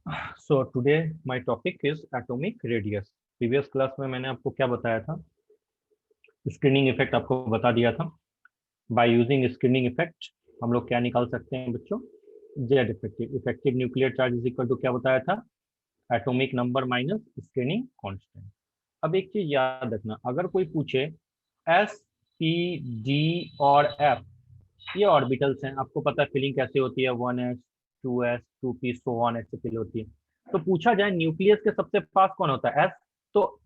So today my topic is atomic radius. Previous class में मैंने आपको क्या बताया था? स्क्रीनिंग इफेक्ट आपको बता दिया था। बाय यूजिंग स्क्रीनिंग इफेक्ट हम लोग क्या निकाल सकते हैं बच्चों? Z effective. Effective nuclear charge is equal to क्या बताया था? Atomic number minus screening constant. अब एक चीज याद रखना, अगर कोई पूछे एस, पी, डी और एफ, ये ऑर्बिटल्स हैं, आपको पता है फिलिंग कैसे होती है, 1s 2s 2p so on ऐसे फिल होती है। तो पूछा जाए न्यूक्लियस के सबसे पास कौन होता है? एस। तो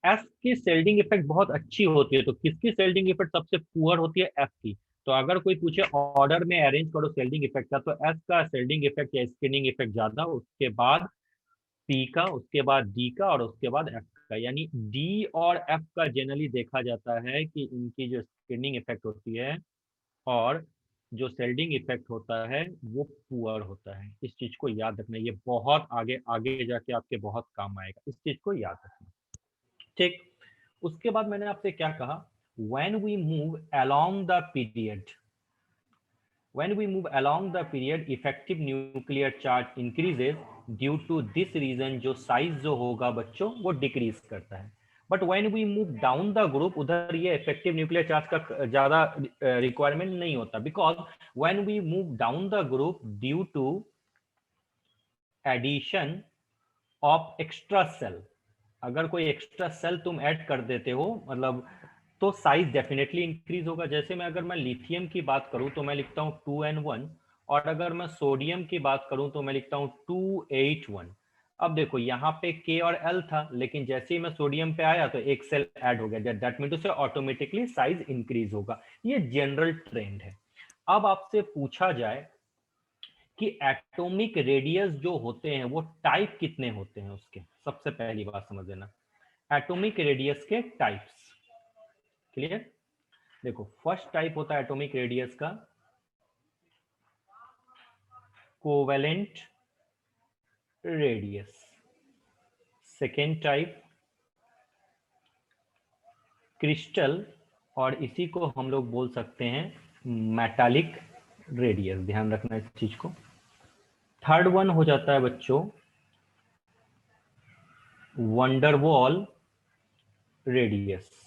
एस की सेल्डिंग इफेक्ट बहुत अच्छी होती है, तो किसकी सेल्डिंग इफेक्ट सबसे पुअर होती है? एफ की। तो अगर कोई पूछे ऑर्डर में अरेंज करो सेल्डिंग इफेक्ट का, तो एस का सेल्डिंग इफेक्ट या स्क्रीनिंग इफेक्ट ज्यादा, उसके बाद पी का, उसके बाद डी का और उसके बाद एफ का। यानी डी और एफ का जनरली देखा जाता है कि इनकी जो स्क्रीनिंग इफेक्ट होती है और जो सेल्डिंग इफेक्ट होता है वो पुअर होता है। इस चीज को याद रखना, ये बहुत आगे आगे जाके आपके बहुत काम आएगा, इस चीज को याद रखना। ठीक। उसके बाद मैंने आपसे क्या कहा? when we move along the period when we move along the period effective nuclear charge increases due to this reason, जो साइज जो होगा बच्चों वो डिक्रीज करता है। But when we move down the group, उधर ये इफेक्टिव न्यूक्लियर चार्ज का ज्यादा रिक्वायरमेंट नहीं होता, because when we move down the group due to addition of extra cell, अगर कोई एक्स्ट्रा सेल तुम ऐड कर देते हो मतलब, तो साइज डेफिनेटली इंक्रीज होगा। जैसे मैं लिथियम की बात करूं तो मैं लिखता हूं 2n1, और अगर मैं सोडियम की बात करूं तो मैं लिखता हूं 281। अब देखो यहाँ पे K और L था, लेकिन जैसे ही मैं सोडियम पे आया तो एक सेल ऐड हो गया, दैट मीन टू से ऑटोमेटिकली साइज इंक्रीज होगा। ये जनरल ट्रेंड है। अब आपसे पूछा जाए कि एटॉमिक रेडियस जो होते हैं वो टाइप कितने होते हैं उसके, सबसे पहली बात समझ लेना एटॉमिक रेडियस के टाइप्स। क्लियर? देखो, फर्स्ट टाइप होता है एटॉमिक रेडियस का covalent radius. Second type crystal, और इसी को हम लोग बोल सकते हैं मेटालिक रेडियस, ध्यान रखना इस चीज को। थर्ड वन हो जाता है बच्चों van der Waals radius,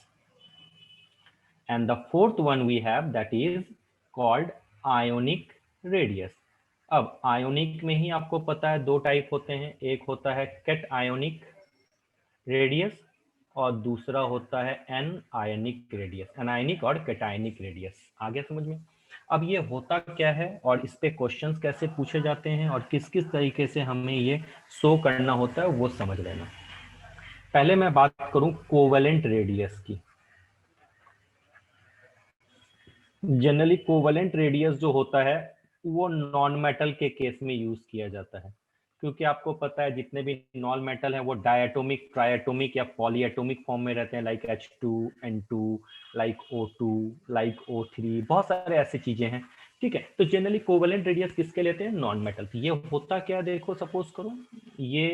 and the fourth one we have that is called ionic radius। अब आयोनिक में ही आपको पता है दो टाइप होते हैं, एक होता है कैट आयोनिक रेडियस और दूसरा होता है एन आयनिक रेडियस, एनायनिक और कैटायनिक रेडियस। आ गया समझ में? अब ये होता क्या है और इस पे क्वेश्चंस कैसे पूछे जाते हैं और किस किस तरीके से हमें ये शो करना होता है वो समझ लेना। पहले मैं बात करूं कोवेलेंट रेडियस की। जनरली कोवेलेंट रेडियस जो होता है वो नॉन मेटल के केस में यूज किया जाता है, क्योंकि आपको पता है जितने भी नॉन मेटल है वो डायटोमिक, ट्राइएटोमिक या पॉलीएटोमिक फॉर्म में रहते हैं, like H2N2, like O2, like O3, बहुत सारे ऐसी चीजें हैं। ठीक है, तो जनरली कोवेलेंट रेडियस किसके लेते हैं? Non metal. ये होता क्या, देखो सपोज करो ये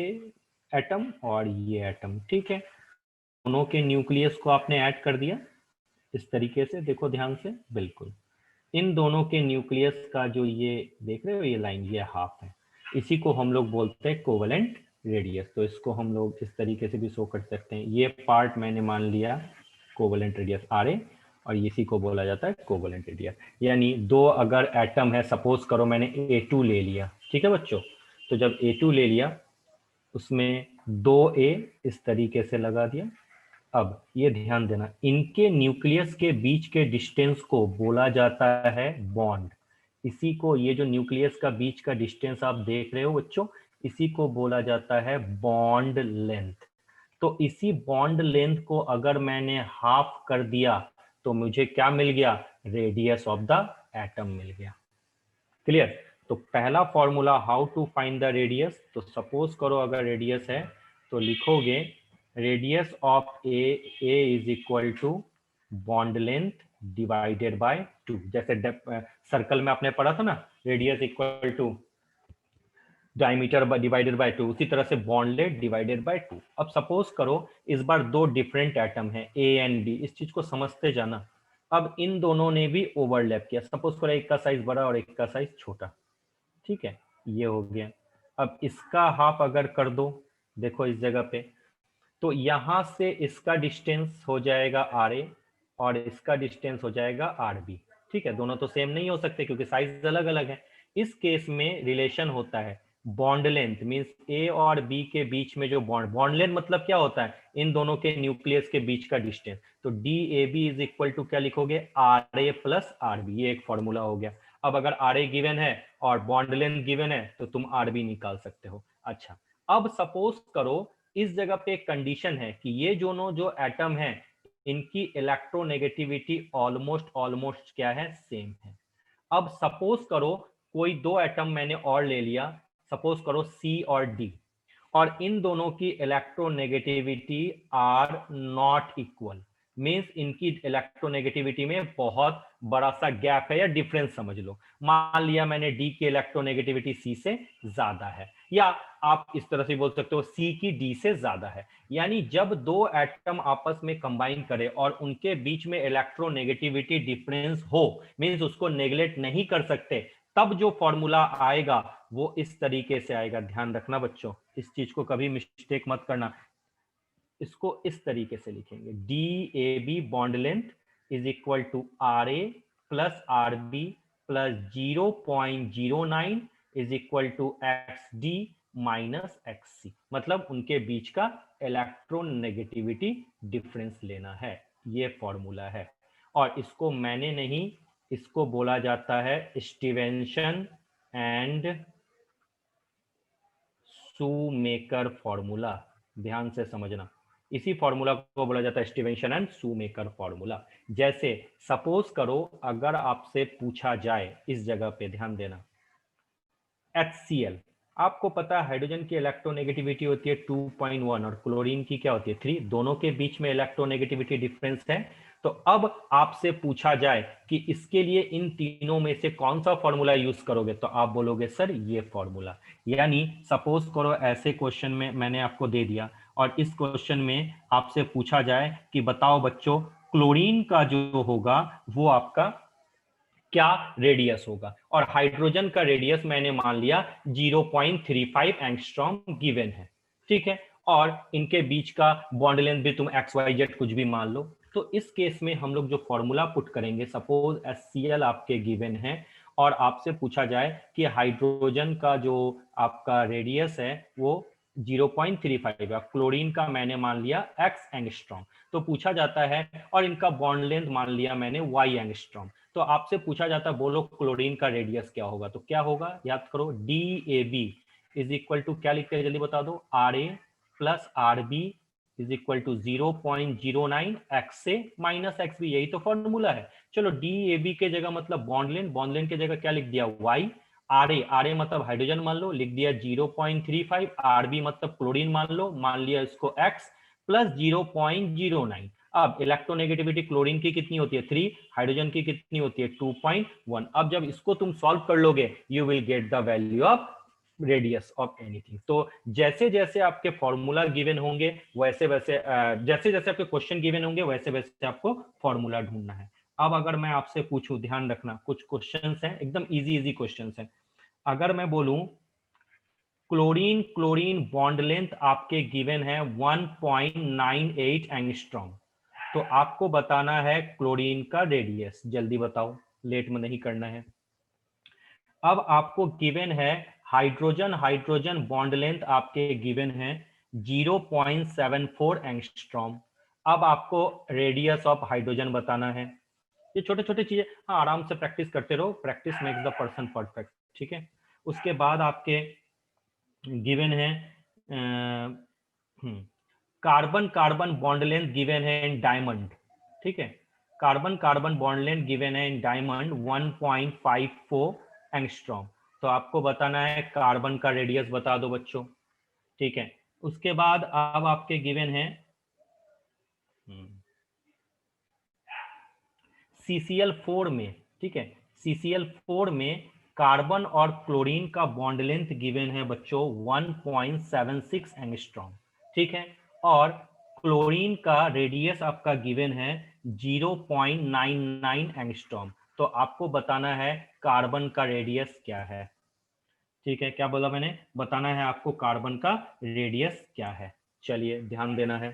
एटम और ये एटम, ठीक है, दोनों के न्यूक्लियस को आपने ऐड कर दिया इस तरीके से, देखो ध्यान से, बिल्कुल इन दोनों के न्यूक्लियस का जो ये देख रहे हो ये लाइन, ये हाफ है, इसी को हम लोग बोलते हैं कोवेलेंट रेडियस। तो इसको हम लोग इस तरीके से भी शो कर सकते हैं, ये पार्ट मैंने मान लिया कोवेलेंट रेडियस आर ए, और इसी को बोला जाता है कोवेलेंट रेडियस। यानी दो अगर एटम है, सपोज करो मैंने A2 ले लिया, ठीक है बच्चों, तो जब A2 ले लिया उसमें 2A इस तरीके से लगा दिया। अब ये ध्यान देना, इनके न्यूक्लियस के बीच के डिस्टेंस को बोला जाता है बॉन्ड। इसी को, ये जो न्यूक्लियस का बीच का डिस्टेंस आप देख रहे हो बच्चों, इसी को बोला जाता है बॉन्ड लेंथ। तो इसी बॉन्ड लेंथ को अगर मैंने हाफ कर दिया तो मुझे क्या मिल गया? रेडियस ऑफ द एटम मिल गया। क्लियर? तो पहला formula how to find the radius, तो सपोज करो अगर रेडियस है तो लिखोगे radius of A is equal to bond length divided by 2। जैसे सर्कल में आपने पढ़ा था ना, radius equal to diameter divided by 2, उसी तरह से बॉन्ड लेंथ डिवाइडेड बाय 2। अब सपोज करो इस बार दो डिफरेंट एटम है ए एंड डी, इस चीज को समझते जाना। अब इन दोनों ने भी ओवरलैप किया, सपोज करो एक का साइज बड़ा और एक का साइज छोटा, ठीक है, ये हो गया। अब इसका हाफ अगर कर दो, देखो इस जगह पे, तो यहां से इसका डिस्टेंस हो जाएगा आर ए और इसका डिस्टेंस हो जाएगा आर बी। ठीक है, दोनों तो सेम नहीं हो सकते क्योंकि साइज अलग अलग है। इस केस में रिलेशन होता है बॉन्ड लेंथ, मींस ए और बी के बीच में जो बॉन्ड लेंथ मतलब क्या होता है, इन दोनों के न्यूक्लियस के बीच का डिस्टेंस। तो D A B is equal to क्या लिखोगे, R A plus R B, ये एक फॉर्मूला हो गया। अब अगर आर ए गिवन है और बॉन्ड लेंथ गिवन है तो तुम आर बी निकाल सकते हो। अच्छा, अब सपोज करो इस जगह पे एक कंडीशन है कि ये दोनों जो एटम है इनकी इलेक्ट्रोनेगेटिविटी ऑलमोस्ट ऑलमोस्ट क्या है, सेम है। अब सपोज करो कोई दो एटम मैंने और ले लिया, सपोज करो सी और डी, और इन दोनों की electronegativity are not equal, means इनकी इलेक्ट्रोनेगेटिविटी में बहुत बड़ा सा गैप है या डिफरेंस समझ लो। मान लिया मैंने डी की इलेक्ट्रोनेगेटिविटी सी से ज्यादा है, या आप इस तरह से बोल सकते हो सी की डी से ज्यादा है। यानी जब दो एटम आपस में कंबाइन करे और उनके बीच में इलेक्ट्रोनेगेटिविटी डिफरेंस हो, मींस उसको नेगलेक्ट नहीं कर सकते, तब जो फॉर्मूला आएगा वो इस तरीके से आएगा। ध्यान रखना बच्चों, इस चीज को कभी मिस्टेक मत करना। इसको इस तरीके से लिखेंगे, D A B bond length is equal to R A plus R B plus 0.09 is equal to X D minus X C, मतलब उनके बीच का इलेक्ट्रोनेगेटिविटी डिफरेंस लेना है। ये फॉर्मूला है, और इसको मैंने नहीं, इसको बोला जाता है स्टीवेंसन एंड शूमेकर फॉर्मूला। ध्यान से समझना, इसी फॉर्मूला को बोला जाता है स्टीवेंसन एंड शूमेकर फॉर्मूला। जैसे सपोज करो अगर आपसे पूछा जाए, इस जगह पे ध्यान देना, HCl, आपको पता है हाइड्रोजन की इलेक्ट्रोनेगेटिविटी होती है 2.1 और क्लोरीन की क्या होती है 3, दोनों के बीच में इलेक्ट्रोनेगेटिविटी डिफरेंस है। तो अब आपसे पूछा जाए कि इसके लिए इन तीनों में से कौन सा फॉर्मूला यूज करोगे, तो आप बोलोगे सर ये फॉर्मूला। यानी सपोज करो ऐसे क्वेश्चन में मैंने आपको दे दिया और इस क्वेश्चन में आपसे पूछा जाए कि बताओ बच्चों क्लोरीन का जो होगा वो आपका क्या रेडियस होगा, और हाइड्रोजन का रेडियस मैंने मान लिया 0.35 एंगस्ट्रॉम गिवन है। ठीक है, और इनके बीच का बॉन्ड लेंथ भी तुम एक्स वाई जेड कुछ भी मान लो। तो इस केस में हम लोग जो फॉर्मूला पुट करेंगे, सपोज HCl आपके गिवन है और आपसे पूछा जाए कि हाइड्रोजन का जो आपका रेडियस है वो 0.35 है, क्लोरीन का मैंने मान लिया एक्स एंगस्ट्रॉम, तो पूछा जाता है, और इनका बॉन्ड लेंथ मान लिया मैंने वाई एंगस्ट्रॉम, तो आपसे पूछा जाता है बोलो क्लोरीन का रेडियस क्या होगा, तो क्या होगा याद करो, D A B is equal to क्या लिखते हैं जल्दी बता दो, R A plus R B is equal to 0.09 X से माइनस एक्स बी, यही तो फॉर्मूला है। चलो डी ए बी के जगह मतलब बॉन्ड लेंथ के जगह क्या लिख दिया वाई, आर ए मतलब हाइड्रोजन मान लो, लिख दिया 0.35, आर बी मतलब क्लोरीन मान लो, मान लिया इसको एक्स प्लस 0.09। अब इलेक्ट्रोनेगेटिविटी क्लोरीन की कितनी होती है 3, हाइड्रोजन की कितनी होती है 2.1। अब जब इसको तुम सॉल्व कर लोगे you will get the value of radius of anything. तो जैसे जैसे आपके फॉर्मूला गिवन होंगे वैसे वैसे जैसे जैसे आपके क्वेश्चन गिवन होंगे वैसे वैसे आपको फॉर्मूला ढूंढना है। अब अगर मैं आपसे पूछूं, ध्यान रखना कुछ क्वेश्चंस हैं एकदम इजी इजी क्वेश्चंस हैं। अगर मैं बोलूं क्लोरीन क्लोरीन बॉन्ड लेंथ आपके गिवन है 1.98 एंगस्ट्रॉम, तो आपको बताना है क्लोरीन का रेडियस, जल्दी बताओ, लेट में नहीं करना है। अब आपको गिवन है हाइड्रोजन हाइड्रोजन बॉन्ड लेंथ आपके गिवन है 0.74 एंगस्ट्रॉम। अब आपको रेडियस ऑफ हाइड्रोजन बताना है। ये छोटे छोटे चीजें, हाँ आराम से प्रैक्टिस करते रहो, practice makes the person perfect. ठीक है, उसके बाद आपके गिवन है carbon carbon bond length given है इन डायमंड। ठीक है, carbon carbon bond length given है इन डायमंड 1.54 एंगस्ट्रॉम, तो आपको बताना है कार्बन का रेडियस बता दो बच्चों। ठीक है, उसके बाद अब आपके गिवन है CCl4 में। ठीक है, CCl4 में कार्बन और क्लोरीन का बॉन्ड लेंथ गिवन है बच्चों 1.76 एंगस्ट्रॉम। ठीक है, और क्लोरीन का रेडियस आपका गिवन है 0.99 एंगस्ट्रॉम, तो आपको बताना है कार्बन का रेडियस क्या है। ठीक है, क्या बोला मैंने, बताना है आपको कार्बन का रेडियस क्या है। चलिए ध्यान देना है,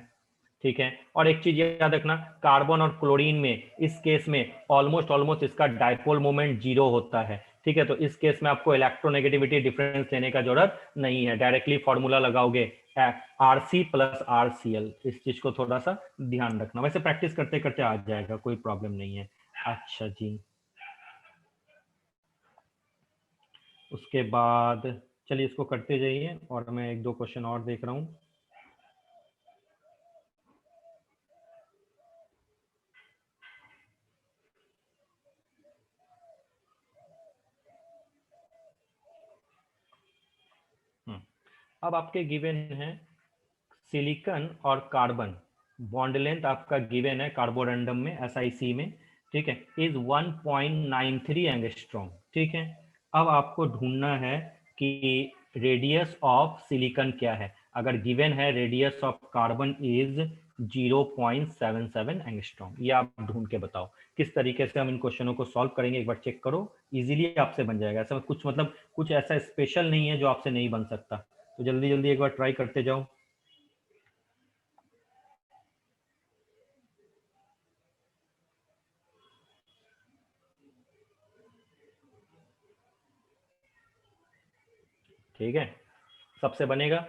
ठीक है। और एक चीज याद रखना, कार्बन और क्लोरीन में इस केस में ऑलमोस्ट ऑलमोस्ट इसका डायपोल मोमेंट 0 होता है, ठीक है। तो इस केस में आपको इलेक्ट्रोनेगेटिविटी डिफरेंस लेने का जरूरत नहीं है, डायरेक्टली फॉर्मूला लगाओगे Rc प्लस RCl। इस चीज को थोड़ा सा ध्यान रखना, वैसे प्रैक्टिस करते करते आ जाएगा, कोई प्रॉब्लम नहीं है। अच्छा जी, उसके बाद चलिए इसको करते जाइए, और मैं एक दो क्वेश्चन और देख रहा हूँ। अब आपके गिवन है सिलिकॉन और कार्बन, बॉन्ड लेंथ आपका गिवन है कार्बोरंडम में SiC में, ठीक है, इज 1.93 एंगस्ट्रॉम, ठीक है। अब आपको ढूंढना है कि रेडियस ऑफ सिलिकॉन क्या है। अगर गिवन है radius of carbon is 0.77 angstrom, ये आप ढूंढ के बताओ। किस तरीके से हम इन क्वेश्चनों को सॉल्व करेंगे, एक बार चेक करो, इजीली आपसे बन जाएगा। ऐसा कुछ मतलब कुछ ऐसा स्पेशल नहीं है जो आपसे नहीं बन सकता, तो जल्दी जल्दी एक बार ट्राई करते जाओ। ठीक है, सबसे बनेगा,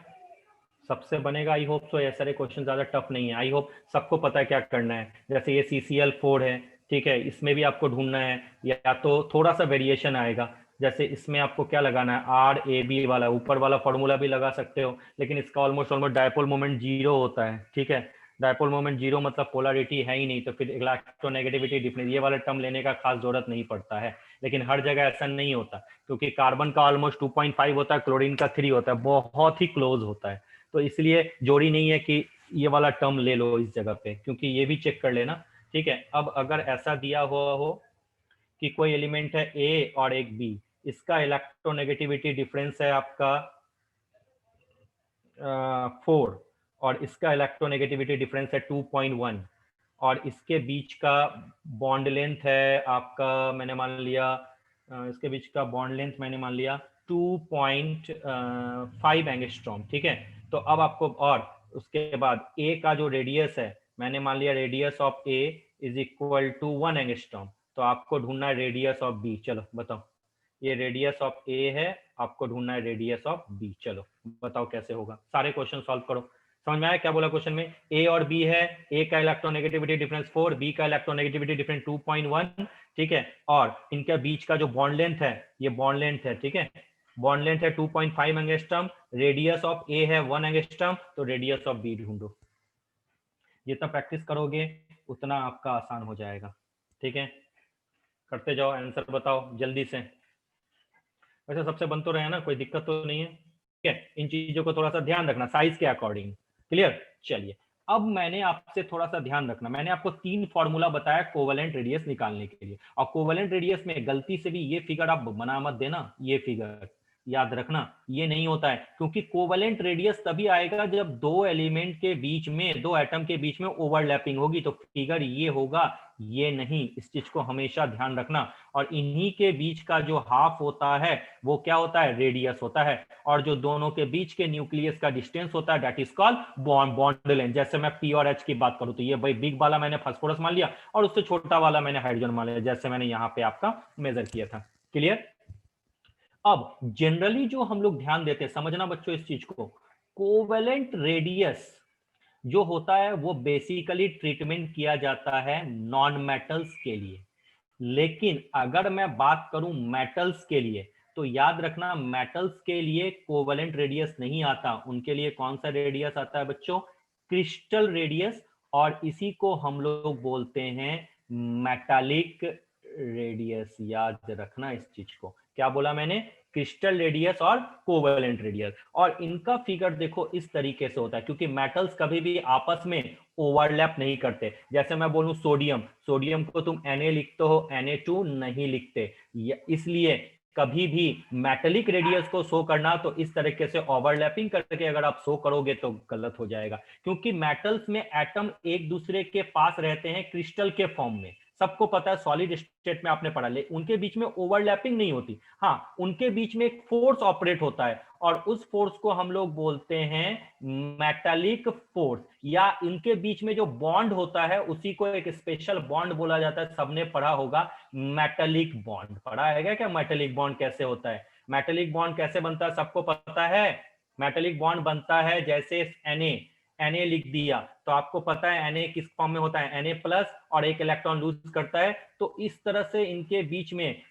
सबसे बनेगा। आई होप सो, ये सारे क्वेश्चन ज्यादा टफ नहीं है, आई होप सबको पता है क्या करना है। जैसे ये CCl4 है, ठीक है, इसमें भी आपको ढूंढना है, या तो थोड़ा सा वेरिएशन आएगा। जैसे इसमें आपको क्या लगाना है, RAB वाला, ऊपर वाला फॉर्मूला भी लगा सकते हो, लेकिन इसका ऑलमोस्ट ऑलमोस्ट डायपोल मोमेंट 0 होता है, ठीक है। डायपोल मोमेंट 0 मतलब पोलरिटी है ही नहीं, तो फिर इलेक्ट्रोनेगेटिविटी डिफरेंस ये वाला टर्म लेने का खास जरूरत नहीं पड़ता है। लेकिन हर जगह ऐसा नहीं होता, क्योंकि कार्बन का ऑलमोस्ट 2.5 होता है, क्लोरीन का 3 होता है, बहुत ही क्लोज होता है। तो इसलिए जोड़ी नहीं है कि ये वाला टर्म ले लो इस जगह पे, क्योंकि ये भी चेक कर लेना, ठीक है। अब अगर ऐसा दिया हुआ हो कि कोई एलिमेंट है ए और एक बी, इसका इलेक्ट्रोनेगेटिविटी डिफरेंस है आपका 4, और इसका इलेक्ट्रोनेगेटिविटी डिफरेंस है 2.1, और इसके बीच का बॉन्ड लेंथ है आपका, मैंने मान लिया इसके बीच का बॉन्ड लेंथ मैंने मान लिया 2.5 एंगस्ट्रॉम, ठीक है। तो अब आपको, और उसके बाद ए का जो रेडियस है, मैंने मान लिया radius of A is equal to 1 angstrom. तो आपको ढूंढना है रेडियस ऑफ बी, चलो बताओ। ये रेडियस ऑफ ए है, आपको ढूंढना है रेडियस ऑफ बी, चलो बताओ कैसे होगा, सारे क्वेश्चन सॉल्व करो। समझ में आया क्या बोला क्वेश्चन में, ए और बी है, ए का इलेक्ट्रोनेगेटिविटी डिफरेंस 4, बी का इलेक्ट्रोनेगेटिविटी डिफरेंस 2.1, ठीक है। और इनके बीच का जो बॉन्ड लेंथ है, ये बॉन्ड लेंथ है, ठीक है, बॉन्ड लेंथ है 2.5 एंगस्ट्रॉम, रेडियस ऑफ ए है 1 एंगस्ट्रॉम, तो रेडियस ऑफ बी ढूंढो। जितना प्रैक्टिस करोगे उतना आपका आसान हो जाएगा, ठीक है। करते जाओ, आंसर बताओ जल्दी से। वैसे सबसे बन तो रहे हैं ना, कोई दिक्कत तो नहीं है, ठीक है। इन चीजों को थोड़ा सा ध्यान रखना साइज के अकॉर्डिंग, क्लियर। चलिए, अब मैंने आपसे थोड़ा सा ध्यान रखना, मैंने आपको 3 फॉर्मूला बताया कोवेलेंट रेडियस निकालने के लिए, और कोवेलेंट रेडियस में गलती से भी ये फिगर आप बना मत देना, ये फिगर याद रखना, ये नहीं होता है, क्योंकि कोवेलेंट रेडियस तभी आएगा जब दो एलिमेंट के बीच में, दो एटम के बीच में ओवरलैपिंग होगी, तो फिगर ये होगा, ये नहीं। इस चीज को हमेशा ध्यान रखना। और इन्हीं के बीच का जो हाफ होता है वो क्या होता है, रेडियस होता है, और जो दोनों के बीच के न्यूक्लियस का डिस्टेंस होता है that is called bond length. जैसे मैं पी और एच की बात करूं, तो ये भाई बिग वाला मैंने फास्फोरस मान लिया, और उससे छोटा वाला मैंने हाइड्रोजन मान लिया, जैसे मैंने यहाँ पे आपका मेजर किया था, क्लियर। अब जनरली जो हम लोग ध्यान देते हैं, समझना बच्चों इस चीज को, कोवेलेंट रेडियस जो होता है वो बेसिकली ट्रीटमेंट किया जाता है नॉन मेटल्स के लिए। लेकिन अगर मैं बात करूं मेटल्स के लिए, तो याद रखना मेटल्स के लिए कोवेलेंट रेडियस नहीं आता, उनके लिए कौन सा रेडियस आता है बच्चों, क्रिस्टल रेडियस। और इसी को हम लोग बोलते हैं मेटालिक रेडियस, याद रखना इस चीज को। क्या बोला मैंने, क्रिस्टल रेडियस और कोवेलेंट रेडियस। और इनका फिगर देखो इस तरीके से होता है, क्योंकि मेटल्स कभी भी आपस में ओवरलैप नहीं करते। जैसे मैं बोलूं सोडियम, सोडियम को तुम Na लिखते हो, Na2 नहीं लिखते, इसलिए कभी भी मेटेलिक रेडियस को शो करना तो इस तरीके से ओवरलैपिंग करके अगर आप शो करोगे तो गलत हो जाएगा, क्योंकि मेटल्स में एटम एक दूसरे के पास रहते हैं क्रिस्टल के फॉर्म में। सबको पता है, सॉलिड स्टेट में आपने पढ़ा, लेकिन उनके बीच में ओवरलैपिंग नहीं होती। हाँ, उनके बीच में एक फोर्स ऑपरेट होता है और उस फोर्स को हम लोग बोलते हैं मेटालिक फोर्स, या इनके बीच में जो बॉन्ड होता है उसी को एक स्पेशल बॉन्ड बोला जाता है। सबने पढ़ा होगा मेटालिक बॉन्ड, पढ़ा है क्या मेटालिक बॉन्ड कैसे होता है? मेटालिक बॉन्ड कैसे बनता है सबको पता है? मेटालिक बॉन्ड बनता है जैसे Na लिख दिया तो आपको पता है Na किस फॉर्म में होता है, Na प्लस, और एक इलेक्ट्रॉन लूज करता है। तो इस तरह से इनके बीच में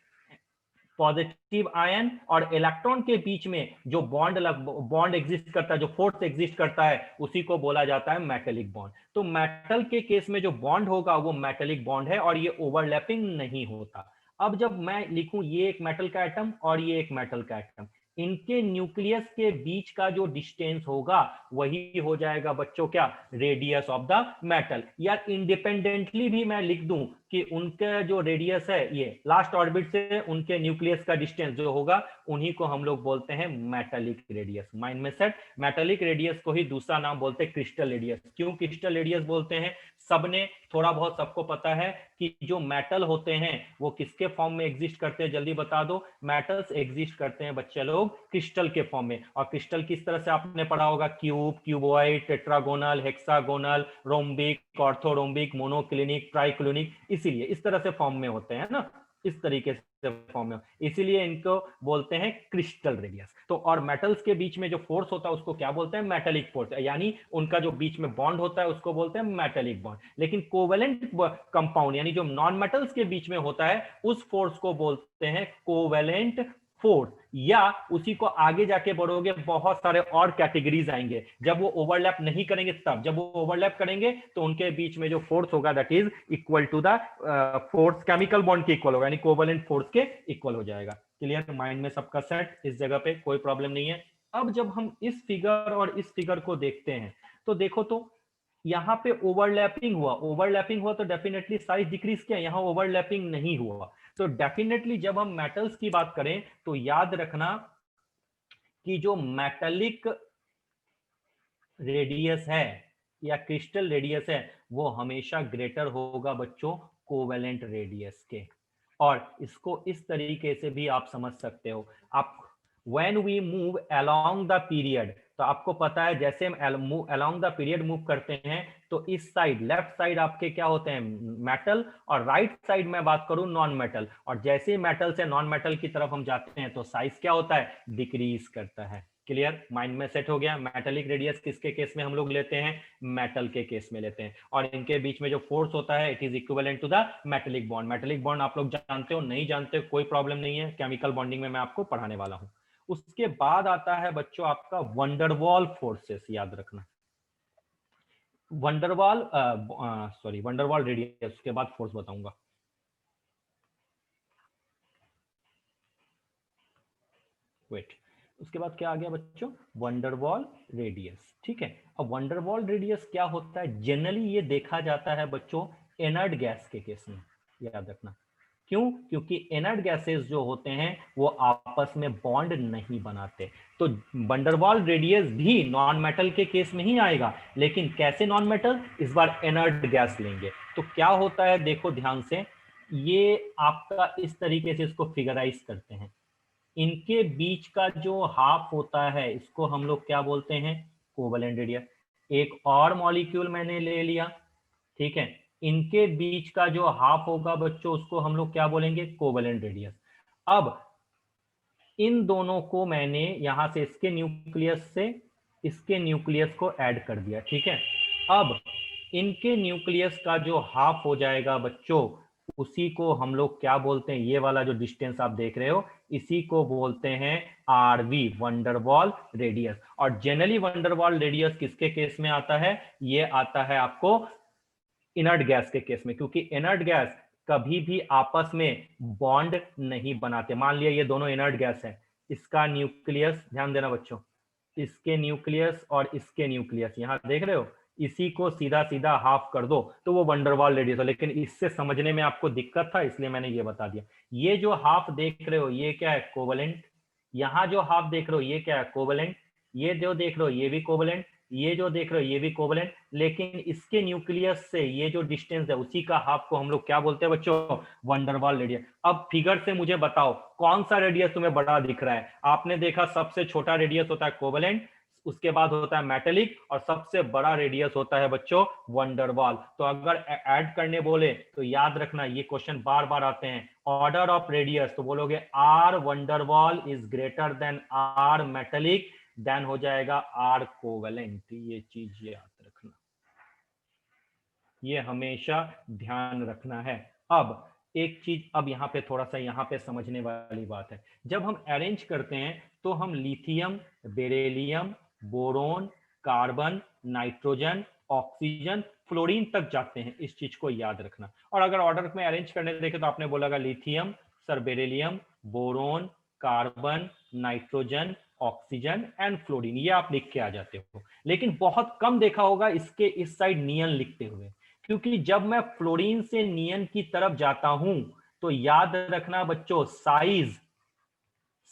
पॉजिटिव आयन और इलेक्ट्रॉन के बीच में जो बॉन्ड एग्जिस्ट करता है, जो फोर्स एग्जिस्ट करता है, उसी को बोला जाता है मेटालिक बॉन्ड। तो मेटल के केस में जो बॉन्ड होगा वो मेटालिक बॉन्ड है और ये ओवरलैपिंग नहीं होता। अब जब मैं लिखूं ये एक मेटल का एटम और ये एक मेटल का एटम, इनके न्यूक्लियस के बीच का जो डिस्टेंस होगा वही हो जाएगा बच्चों क्या, रेडियस ऑफ द मेटल। या इंडिपेंडेंटली भी मैं लिख दूं कि उनका जो रेडियस है, ये लास्ट ऑर्बिट से उनके न्यूक्लियस का डिस्टेंस जो होगा, उन्हीं को हम लोग बोलते हैं मेटालिक रेडियस। माइंड में सेट। मेटालिक रेडियस को ही दूसरा नाम बोलते हैं क्रिस्टल रेडियस। क्यों क्रिस्टल रेडियस बोलते हैं? सबने थोड़ा बहुत सबको पता है कि जो मेटल होते हैं वो किसके फॉर्म में एग्जिस्ट करते हैं, जल्दी बता दो। मेटल्स एग्जिस्ट करते हैं बच्चे लोग क्रिस्टल के फॉर्म में। और क्रिस्टल किस तरह से आपने पढ़ा होगा, cube, cuboid, tetragonal, hexagonal, rhombic, orthorhombic, monoclinic, triclinic, इसीलिए इस तरह से फॉर्म में होते हैं ना, इस तरीके से फॉर्म में, इसीलिए इनको बोलते हैं क्रिस्टल रेडियस। तो और मेटल्स के बीच में जो फोर्स होता है उसको क्या बोलते हैं, मेटालिक फोर्स, यानी उनका जो बीच में बॉन्ड होता है उसको बोलते हैं मेटालिक बॉन्ड। लेकिन कोवेलेंट कंपाउंड यानी जो नॉन मेटल्स के बीच में होता है उस फोर्स को बोलते हैं कोवेलेंट फोर्स। या उसी को आगे जाके बढ़ोगे बहुत सारे और कैटेगरीज आएंगे, जब वो ओवरलैप नहीं करेंगे तब। जब वो ओवरलैप करेंगे तो उनके बीच में जो फोर्स होगा that is equal to the force, chemical bond के इक्वल होगा, यानी कोवेलेंट फोर्स के इक्वल हो जाएगा। क्लियर? माइंड में सबका सेट, इस जगह पे कोई प्रॉब्लम नहीं है। अब जब हम इस फिगर और इस फिगर को देखते हैं तो देखो तो यहाँ पे ओवरलैपिंग हुआ तो डेफिनेटली साइज डिक्रीज किया, यहाँ ओवरलैपिंग नहीं हुआ। तो डेफिनेटली जब हम मेटल्स की बात करें तो याद रखना कि जो मेटालिक रेडियस है या क्रिस्टल रेडियस है वो हमेशा ग्रेटर होगा बच्चों कोवेलेंट रेडियस के। और इसको इस तरीके से भी आप समझ सकते हो, आप when we move along the period, तो आपको पता है जैसे हम अलोंग द पीरियड मूव करते हैं तो इस साइड लेफ्ट साइड आपके क्या होते हैं, मेटल, और राइट साइड में बात करूं नॉन मेटल। और जैसे ही मेटल से नॉन मेटल की तरफ हम जाते हैं तो साइज क्या होता है, डिक्रीज करता है। क्लियर? माइंड में सेट हो गया। मेटालिक रेडियस किसके केस में हम लोग लेते हैं, मेटल के केस में लेते हैं। और इनके बीच में जो फोर्स होता है it is equivalent to the metallic bond. Metallic bond आप लोग जानते हो, नहीं जानते हो कोई प्रॉब्लम नहीं है, केमिकल बॉन्डिंग में मैं आपको पढ़ाने वाला हूं। उसके बाद आता है बच्चों आपका वंडरवॉल फोर्सेस, याद रखना। वंडरवॉल वंडरवॉल रेडियस, उसके बाद फोर्स बताऊंगा। वेट, उसके बाद क्या आ गया बच्चों, वंडरवॉल रेडियस। ठीक है, अब वंडरवॉल रेडियस क्या होता है, जनरली ये देखा जाता है बच्चों इनर्ट गैस के केस में, याद रखना। क्यों? क्योंकि इनर्ट गैसेस जो होते हैं वो आपस में बॉन्ड नहीं बनाते। तो वंडरवॉल रेडियस भी नॉन मेटल के केस में ही आएगा, लेकिन कैसे नॉन मेटल, इस बार इनर्ट गैस लेंगे। तो क्या होता है देखो ध्यान से, ये आपका इस तरीके से इसको फिगराइज करते हैं। इनके बीच का जो हाफ होता है इसको हम लोग क्या बोलते हैं, कोवेलेंट रेडियस। एक और मॉलिक्यूल मैंने ले लिया, ठीक है, इनके बीच का जो हाफ होगा बच्चों उसको हम लोग क्या बोलेंगे, कोवेलेंट रेडियस। अब इन दोनों को मैंने यहां से इसके न्यूक्लियस से इसके न्यूक्लियस को ऐड कर दिया, ठीक है। अब इनके न्यूक्लियस का जो हाफ हो जाएगा बच्चों उसी को हम लोग क्या बोलते हैं, ये वाला जो डिस्टेंस आप देख रहे हो इसी को बोलते हैं आरवी, वंडरवॉल रेडियस। और जनरली वंडरवॉल रेडियस किसके केस में आता है, ये आता है आपको इनर्ट गैस के केस में, क्योंकि इनर्ट गैस कभी भी आपस में बॉन्ड नहीं बनाते। मान लिया ये दोनों इनर्ट गैस है, इसका न्यूक्लियस, ध्यान देना बच्चों, इसके न्यूक्लियस और इसके न्यूक्लियस यहां देख रहे हो, इसी को सीधा सीधा हाफ कर दो तो वो वंडरवॉल रेडियस हो। लेकिन इससे समझने में आपको दिक्कत था इसलिए मैंने ये बता दिया। ये जो हाफ देख रहे हो ये क्या है, कोवेलेंट। यहां जो हाफ देख रहे हो ये क्या है, कोवेलेंट। ये जो देख रहे हो ये भी कोवेलेंट, ये जो देख रहे हो ये भी कोवेलेंट, लेकिन इसके न्यूक्लियस से ये जो डिस्टेंस है उसी का हाफ को हम लोग क्या बोलते हैं बच्चों, वंडरवाल रेडियस। अब फिगर से मुझे बताओ कौन सा रेडियस तुम्हें बड़ा दिख रहा है। आपने देखा सबसे छोटा रेडियस होता है कोवेलेंट, उसके बाद होता है मेटेलिक, और सबसे बड़ा रेडियस होता है बच्चों वंडरवाल। तो अगर ऐड करने बोले तो याद रखना ये क्वेश्चन बार बार आते हैं, ऑर्डर ऑफ रेडियस तो बोलोगे R van der Waal is greater than R metallic, then हो जाएगा आर कोवेलेंट। ये चीज याद रखना, ये हमेशा ध्यान रखना है। अब एक चीज, अब यहाँ पे थोड़ा सा यहाँ पे समझने वाली बात है, जब हम अरेंज करते हैं तो हम lithium, beryllium, boron, carbon, nitrogen, oxygen, fluorine तक जाते हैं, इस चीज को याद रखना। और अगर ऑर्डर में अरेंज करने देखे तो आपने बोला lithium, sir beryllium, boron, carbon, nitrogen, oxygen and fluorine, ये आप लिख के आ जाते हो। लेकिन बहुत कम देखा होगा इसके इस साइड नियन लिखते हुए, क्योंकि जब मैं फ्लोरीन से नियन की तरफ जाता हूं तो याद रखना बच्चों, साइज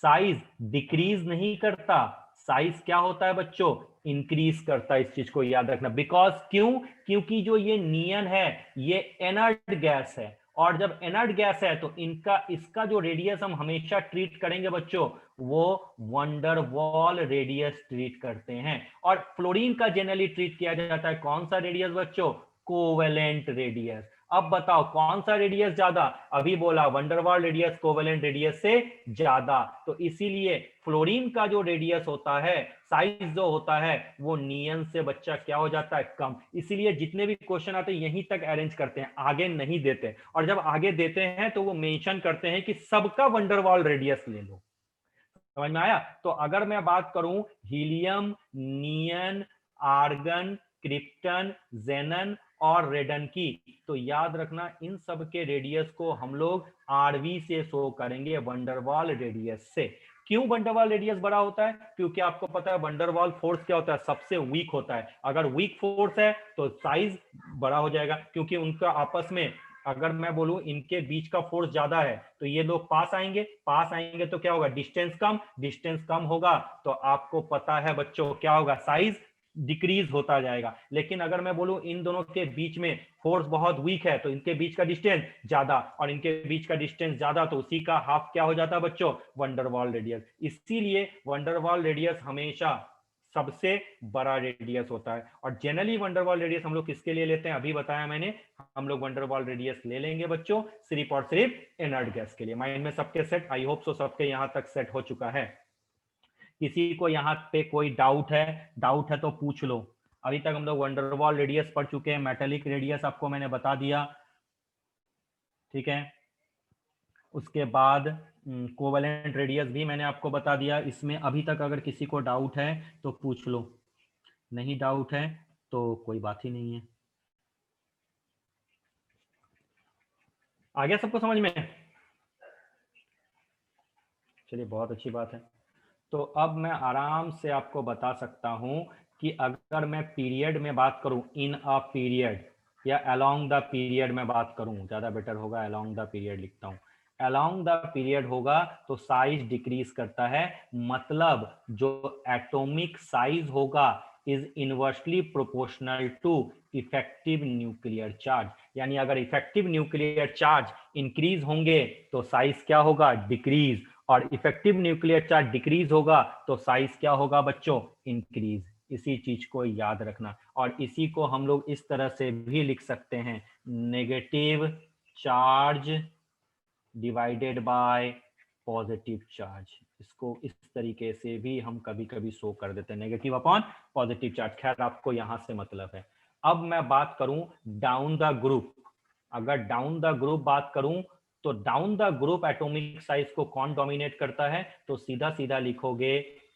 साइज डिक्रीज नहीं करता, साइज क्या होता है बच्चों, इंक्रीज करता है। इस चीज को याद रखना। बिकॉज क्यों, क्योंकि जो ये नियन है ये इनर्ट गैस है, और जब इनर्ट गैस है तो इनका इसका जो रेडियस हम हमेशा ट्रीट करेंगे बच्चों, वो वंडरवॉल रेडियस ट्रीट करते हैं। और फ्लोरीन का जनरली ट्रीट किया जाता है कौन सा रेडियस बच्चों, कोवेलेंट रेडियस। अब बताओ कौन सा रेडियस ज्यादा, अभी बोला वंडरवॉल रेडियस कोवेलेंट रेडियस से ज्यादा। तो इसीलिए फ्लोरीन का जो रेडियस होता है, साइज जो होता है, वो नियन से बच्चा क्या हो जाता है, कम। इसीलिए जितने भी क्वेश्चन आते हैं यहीं तक अरेंज करते हैं, आगे नहीं देते। और जब आगे देते हैं तो वो मेंशन करते हैं कि सबका वंडरवॉल रेडियस ले लो। समझ में आया। तो अगर मैं बात करूं हीलियम, नियन, आर्गन, क्रिप्टन, जेनन और रेडन की, तो याद रखना इन सब के रेडियस को हम लोग आरवी से शो करेंगे, वंडरवॉल रेडियस से। क्यों वंडरवॉल रेडियस बड़ा होता है, क्योंकि आपको पता है वंडरवॉल फोर्स क्या होता है, सबसे वीक होता है। अगर वीक फोर्स है तो साइज बड़ा हो जाएगा, क्योंकि उनका आपस में, अगर मैं बोलूं इनके बीच का फोर्स ज्यादा है तो ये लोग पास आएंगे, पास आएंगे तो क्या होगा, डिस्टेंस कम, डिस्टेंस कम होगा तो आपको पता है बच्चों क्या होगा, साइज डिक्रीज होता जाएगा। लेकिन अगर मैं बोलूं इन दोनों के बीच में फोर्स बहुत वीक है तो इनके बीच का डिस्टेंस ज्यादा, और इनके बीच का डिस्टेंस ज्यादा तो उसी का हाफ क्या हो जाता है बच्चों, वंडरवॉल रेडियस। इसीलिए वंडरवॉल रेडियस हमेशा सबसे बड़ा रेडियस होता है। और जनरली वंडरवॉल रेडियस हम लोग किसके लिए लेते हैं, अभी बताया मैंने, हम लोग वंडरवॉल रेडियस ले लेंगे बच्चों सिर्फ और सिर्फ इनर्ट गैस के लिए। माइंड में सबके सेट, आई होप सो सबके यहां तक सेट हो चुका है। किसी को यहाँ पे कोई डाउट है तो पूछ लो। अभी तक हम लोग वंडरवॉल रेडियस पढ़ चुके हैं, मेटेलिक रेडियस आपको मैंने बता दिया, ठीक है। उसके बाद कोवेलेंट रेडियस भी मैंने आपको बता दिया। इसमें अभी तक अगर किसी को डाउट है तो पूछ लो, नहीं डाउट है तो कोई बात ही नहीं है। आ गया सबको समझ में, चलिए बहुत अच्छी बात है। तो अब मैं आराम से आपको बता सकता हूं कि अगर मैं पीरियड में बात करूं, इन अ पीरियड या अलोंग द पीरियड में बात करूं, ज्यादा बेटर होगा अलोंग द पीरियड लिखता हूं। अलोंग द पीरियड होगा तो साइज डिक्रीज करता है, मतलब जो एटॉमिक साइज होगा is inversely proportional to effective nuclear charge. यानी अगर इफेक्टिव न्यूक्लियर चार्ज इंक्रीज होंगे तो साइज क्या होगा, डिक्रीज, और इफेक्टिव न्यूक्लियर चार्ज डिक्रीज होगा तो साइज क्या होगा बच्चों, इंक्रीज। इसी चीज को याद रखना। और इसी को हम लोग इस तरह से भी लिख सकते हैं, negative charge divided by positive charge. इसको इस तरीके से भी हम कभी कभी शो कर देते हैं, नेगेटिव अपॉन पॉजिटिव चार्ज। खैर आपको यहां से मतलब है। अब मैं बात करूं डाउन द ग्रुप, अगर डाउन द ग्रुप बात करूं तो down the group atomic size को कौन डोमिनेट करता है, तो सीधा सीधा लिखोगे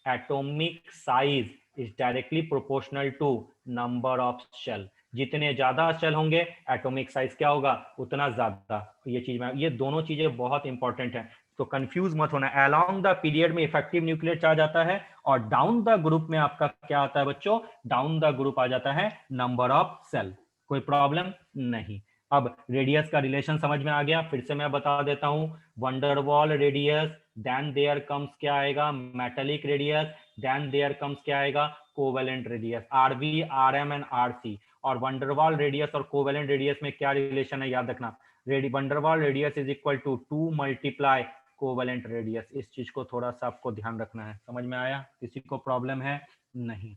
atomic size is directly proportional to number of shell. जितने ज्यादा शेल होंगे एटॉमिक साइज क्या होगा, उतना ज्यादा। ये चीज में, ये दोनों चीजें बहुत इंपॉर्टेंट है, तो कंफ्यूज मत होना। अलोंग द पीरियड में इफेक्टिव न्यूक्लियर चार्ज आता है, और डाउन द ग्रुप में आपका क्या आता है बच्चों, डाउन द ग्रुप आ जाता है नंबर ऑफ सेल। कोई प्रॉब्लम नहीं। अब रेडियस का रिलेशन समझ में आ गया, फिर से मैं बता देता हूं, van der Waal radius, then there comes क्या आएगा, metallic radius, then there comes क्या आएगा, covalent radius, RV, RM and RC. और वंडरवाल रेडियस और कोवेलेंट रेडियस में क्या रिलेशन है याद रखना, van der Waal radius is equal to 2 multiply covalent radius. इस चीज को थोड़ा सा आपको ध्यान रखना है। समझ में आया? किसी को प्रॉब्लम है? नहीं।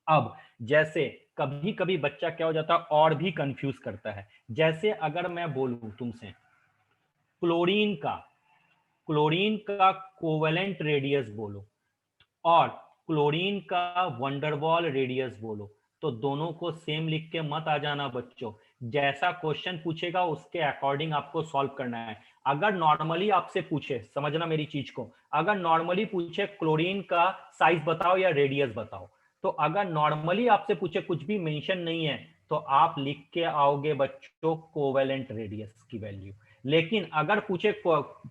अब जैसे कभी कभी बच्चा क्या हो जाता है और भी कंफ्यूज करता है, जैसे अगर मैं बोलूं तुमसे क्लोरीन का कोवेलेंट रेडियस बोलो और क्लोरीन का वंडरवॉल रेडियस बोलो, तो दोनों को सेम लिख के मत आ जाना बच्चों। जैसा क्वेश्चन पूछेगा उसके अकॉर्डिंग आपको सॉल्व करना है। अगर नॉर्मली आपसे पूछे, समझना मेरी चीज को, अगर नॉर्मली पूछे क्लोरीन का साइज बताओ या रेडियस बताओ, तो अगर नॉर्मली आपसे पूछे कुछ भी मेंशन नहीं है तो आप लिख के आओगे बच्चों कोवेलेंट रेडियस की वैल्यू। लेकिन अगर पूछे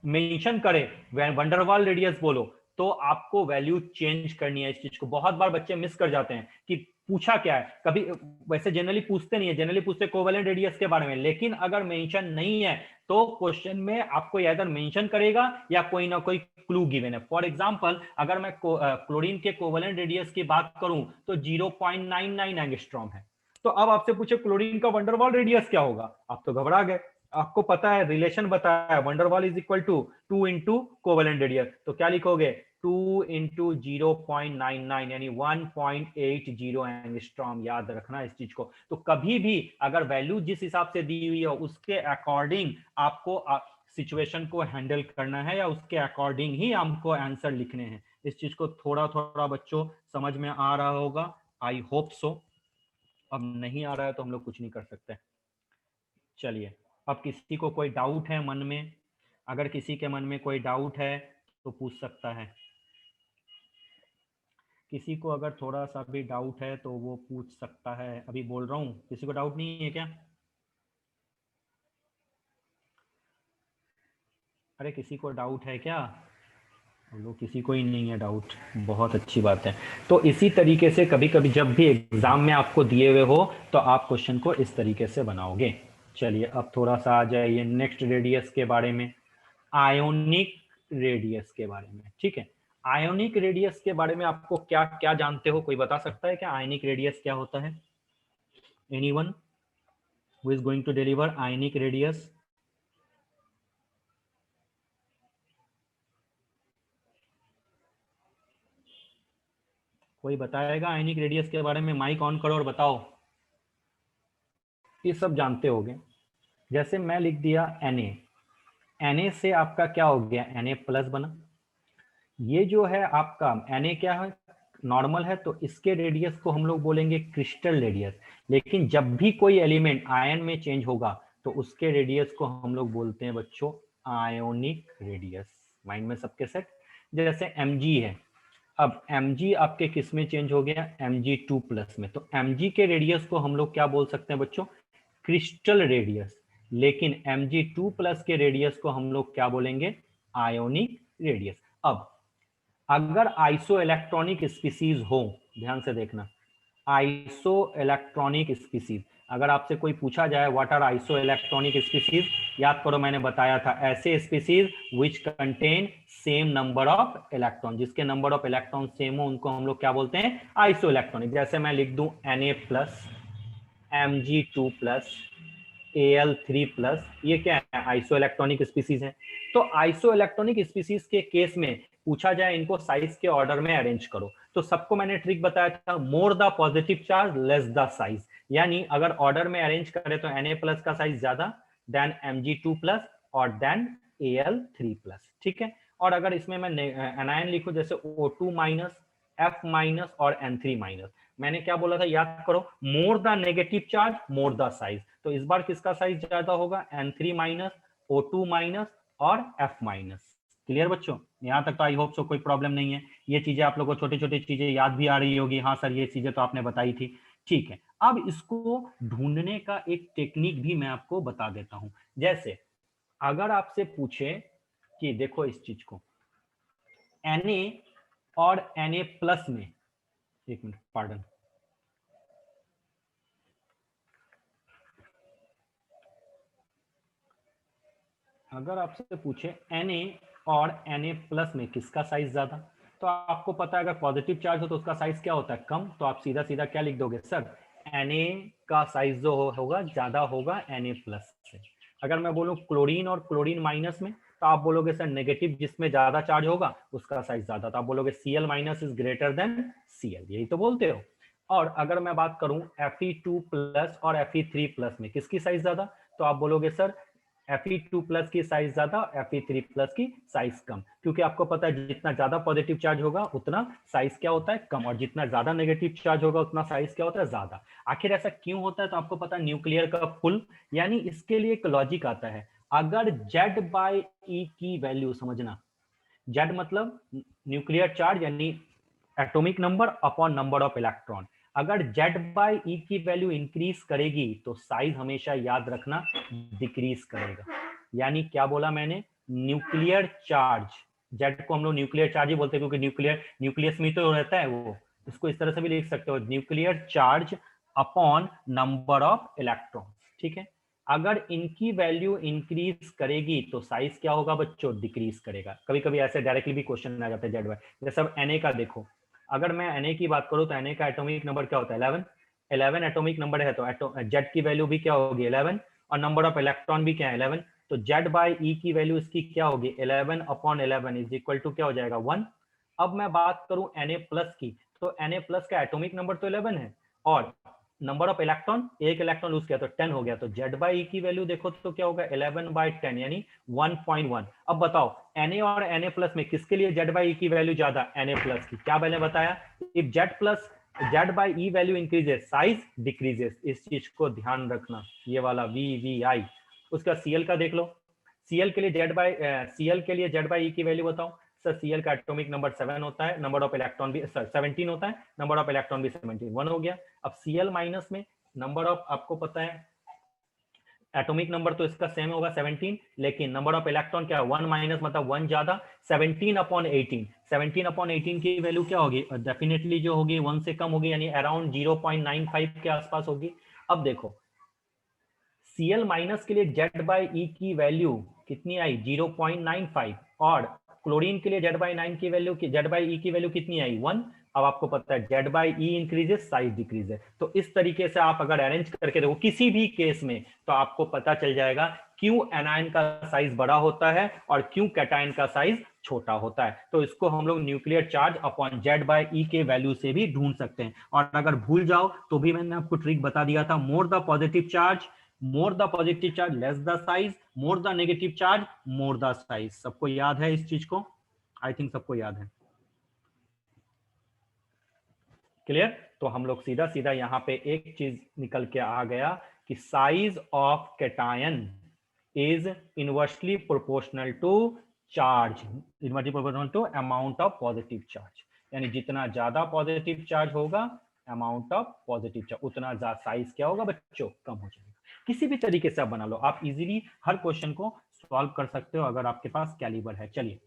मेंशन करे वंडरवॉल रेडियस बोलो, तो आपको वैल्यू चेंज करनी है। इस चीज को बहुत बार बच्चे मिस कर जाते हैं कि पूछा क्या है। कभी वैसे जनरली पूछते नहीं है, जनरली पूछते कोवेलेंट रेडियस के बारे में, लेकिन अगर मेंशन नहीं है तो क्वेश्चन में आपको इधर मेंशन करेगा या कोई ना कोई क्लू गिवन है। फॉर एग्जांपल अगर मैं क्लोरीन के कोवेलेंट रेडियस की बात करूं तो 0.99 एंगस्ट्रॉम है। तो अब आपसे पूछे क्लोरीन का वंडरवॉल रेडियस क्या होगा, आप तो घबरा गए। आपको पता है रिलेशन बताया है, van der Waal is equal to 2 into covalent radius, तो क्या लिखोगे 2 इंटू 0.99 यानी 1.80 एंगस्ट्रॉम। याद रखना इस चीज को। तो कभी भी अगर वैल्यू जिस हिसाब से दी हुई है उसके अकॉर्डिंग आपको सिचुएशन को हैंडल करना है या उसके अकॉर्डिंग ही हमको आंसर लिखने हैं। इस चीज को थोड़ा थोड़ा बच्चों समझ में आ रहा होगा, आई होप सो। अब नहीं आ रहा है तो हम लोग कुछ नहीं कर सकते। चलिए, अब किसी को कोई डाउट है मन में? अगर किसी के मन में कोई डाउट है तो पूछ सकता है। किसी को अगर थोड़ा सा भी डाउट है तो वो पूछ सकता है। अभी बोल रहा हूँ, किसी को डाउट नहीं है क्या? अरे किसी को डाउट है क्या? हम लोग किसी को ही नहीं है डाउट, बहुत अच्छी बात है। तो इसी तरीके से कभी कभी जब भी एग्जाम में आपको दिए हुए हो तो आप क्वेश्चन को इस तरीके से बनाओगे। चलिए अब थोड़ा सा आ जाइए नेक्स्ट रेडियस के बारे में, आयोनिक रेडियस के बारे में। ठीक है, आयोनिक रेडियस के बारे में आपको क्या क्या जानते हो, कोई बता सकता है क्या आयोनिक रेडियस क्या होता है? Anyone who is going to deliver ionic radius? कोई बताएगा आयोनिक रेडियस के बारे में? माइक ऑन करो और बताओ। ये सब जानते होगे। जैसे मैं लिख दिया Na से आपका क्या हो गया, Na प्लस बना। ये जो है आपका Na क्या है, नॉर्मल है, तो इसके रेडियस को हम लोग बोलेंगे क्रिस्टल रेडियस। लेकिन जब भी कोई एलिमेंट आयन में चेंज होगा तो उसके रेडियस को हम लोग बोलते हैं बच्चों आयोनिक रेडियस। माइंड में सबके सेट? जैसे Mg है, अब Mg आपके किस में चेंज हो गया, Mg2 प्लस में, तो Mg के रेडियस को हम लोग क्या बोल सकते हैं बच्चों, क्रिस्टल रेडियस। लेकिन Mg2 प्लस के रेडियस को हम लोग क्या बोलेंगे, आयोनिक रेडियस। अब अगर आइसो इलेक्ट्रॉनिक स्पीसीज हो, ध्यान से देखना, आइसो इलेक्ट्रॉनिक स्पीसीज, अगर आपसे कोई पूछा जाए what are isoelectronic species, याद करो मैंने बताया था ऐसे species which contain same number of electron, जिसके नंबर ऑफ इलेक्ट्रॉन सेम हो उनको हम लोग क्या बोलते हैं, आइसो इलेक्ट्रॉनिक। जैसे मैं लिख दूं Na plus, Mg2 plus, Al3 plus, ये क्या है, आइसो इलेक्ट्रॉनिक स्पीसीज है। तो आइसो इलेक्ट्रॉनिक स्पीसीज के केस में पूछा जाए इनको साइज के ऑर्डर में अरेंज करो, तो सबको मैंने ट्रिक बताया था, more the positive charge less the size. यानी अगर ऑर्डर में अरेंज करें तो Na प्लस का साइज ज्यादा देन Mg2 प्लस और देन Al3 प्लस। ठीक है, और अगर इसमें मैं एनायन लिखूं जैसे O2 माइनस, F माइनस और N3 माइनस, मैंने क्या बोला था याद करो, more the negative charge more the size. तो इस बार किसका साइज ज्यादा होगा, N3 माइनस, O2 माइनस और F माइनस। क्लियर बच्चों? यहाँ तक तो आई होप सो कोई प्रॉब्लम नहीं है। ये चीजें आप लोगों को छोटी छोटी चीजें याद भी आ रही होगी, हाँ सर ये चीजें तो आपने बताई थी। ठीक है, अब इसको ढूंढने का एक टेक्निक भी मैं आपको बता देता हूं। जैसे अगर आपसे पूछे कि देखो इस चीज को Na और Na प्लस में, एक मिनट पार्डन, अगर आपसे पूछे Na और Na प्लस में किसका साइज ज्यादा, तो आपको पता है अगर पॉजिटिव चार्ज हो तो उसका साइज क्या होता है, कम। तो आप सीधा सीधा क्या लिख दोगे सर, Na का साइज जो होगा ज्यादा होगा Na प्लस से। अगर मैं बोलूं क्लोरीन और क्लोरीन माइनस में, तो आप बोलोगे सर नेगेटिव जिसमें ज्यादा चार्ज होगा उसका साइज ज्यादा, तो आप बोलोगे Cl minus is greater then Cl, यही तो बोलते हो। और अगर मैं बात करूं Fe2 प्लस और Fe3 प्लस में किसकी साइज ज्यादा, तो आप बोलोगे सर Fe2 प्लस की साइज ज्यादा, Fe3 प्लस की साइज कम, क्योंकि आपको पता है जितना ज्यादा पॉजिटिव चार्ज होगा उतना साइज क्या होता है, कम, और जितना ज्यादा नेगेटिव चार्ज होगा उतना साइज क्या होता है, ज्यादा। आखिर ऐसा क्यों होता है, तो आपको पता है न्यूक्लियर का फुल, यानी इसके लिए एक लॉजिक आता है, अगर Z/E की वैल्यू समझना, Z मतलब न्यूक्लियर चार्ज यानी atomic number upon number of electron, अगर Z/E की वैल्यू इंक्रीज करेगी तो साइज हमेशा याद रखना डिक्रीज करेगा। यानी क्या बोला मैंने, न्यूक्लियर चार्ज, Z को हम लोग न्यूक्लियर चार्ज ही बोलते हैं क्योंकि न्यूक्लियस में तो रहता है वो, इसको इस तरह से भी लिख सकते हो, nuclear charge upon number of electron, ठीक है। अगर इनकी वैल्यू इंक्रीज करेगी तो साइज क्या होगा बच्चों, डिक्रीज करेगा। कभी कभी ऐसे डायरेक्टली भी क्वेश्चन आ जाते हैं Z/, जैसे अब Na का देखो, अगर मैं Na की बात करूं तो Na का एटॉमिक नंबर क्या होता है, 11, 11 एटॉमिक नंबर है, तो Z की वैल्यू भी क्या होगी 11, और नंबर ऑफ इलेक्ट्रॉन भी क्या है 11, तो Z/E की वैल्यू इसकी क्या होगी 11 अपॉन 11 इज इक्वल टू क्या हो जाएगा 1। अब मैं बात करूं Na प्लस की, तो Na प्लस का एटॉमिक नंबर तो 11 है, और नंबर ऑफ इलेक्ट्रॉन, एक इलेक्ट्रॉन लूज किया तो 10 हो गया, तो Z/E की वैल्यू देखो तो क्या होगा 11/10 यानी 1.1। अब बताओ Na और Na प्लस में किसके लिए Z/E की वैल्यू ज्यादा, Na प्लस की। क्या मैंने बताया, if Z/E value increases size decreases, इस चीज को ध्यान रखना, ये वाला VVI। उसका Cl का देख लो, Cl के लिए Z/E की वैल्यू बताओ सर। Cl का एटॉमिक नंबर 7 होता है, नंबर ऑफ इलेक्ट्रॉन भी सर 17 होता है, नंबर ऑफ इलेक्ट्रॉन भी 17, 1 हो गया। अब Cl माइनस में नंबर ऑफ, आपको पता है एटॉमिक नंबर तो इसका सेम होगा 17, लेकिन नंबर ऑफ इलेक्ट्रॉन क्या है 1 माइनस, मतलब 1 ज्यादा, 17/18, 17/18 की वैल्यू क्या होगी, डेफिनेटली जो होगी 1 से कम होगी, यानी अराउंड 0.95 के आसपास होगी। अब देखो Cl माइनस के लिए Z/E की वैल्यू कितनी आई 0.95, और क्लोरीन के लिए Z/9 की वैल्यू Z/E की वैल्यू कितनी आई 1। अब आपको पता है Z/E इंक्रीजेस साइज डिक्रीज है, तो इस तरीके से आप अगर अरेंज करके देखो किसी भी केस में, तो आपको पता चल जाएगा क्यों एनायन का साइज बड़ा होता है और क्यों कैटायन का साइज छोटा होता है। तो इसको हम लोग न्यूक्लियर चार्ज अपॉन Z/E के वैल्यू से भी ढूंढ सकते हैं। और अगर भूल जाओ तो भी मैंने आपको ट्रिक बता दिया था, more the positive charge more the positive charge less the size, more the negative charge more the size। सबको याद है इस चीज को, आई थिंक सबको याद है, क्लियर। तो हम लोग सीधा सीधा यहाँ पे एक चीज निकल के आ गया कि size of cation is inversely proportional to charge, inversely proportional to amount of positive charge, यानी जितना ज्यादा पॉजिटिव चार्ज होगा अमाउंट ऑफ पॉजिटिव चार्ज उतना ज्यादा साइज क्या होगा बच्चों, कम हो जाएगा। किसी भी तरीके से आप बना लो, आप इजीली हर क्वेश्चन को सॉल्व कर सकते हो अगर आपके पास कैलिबर है। चलिए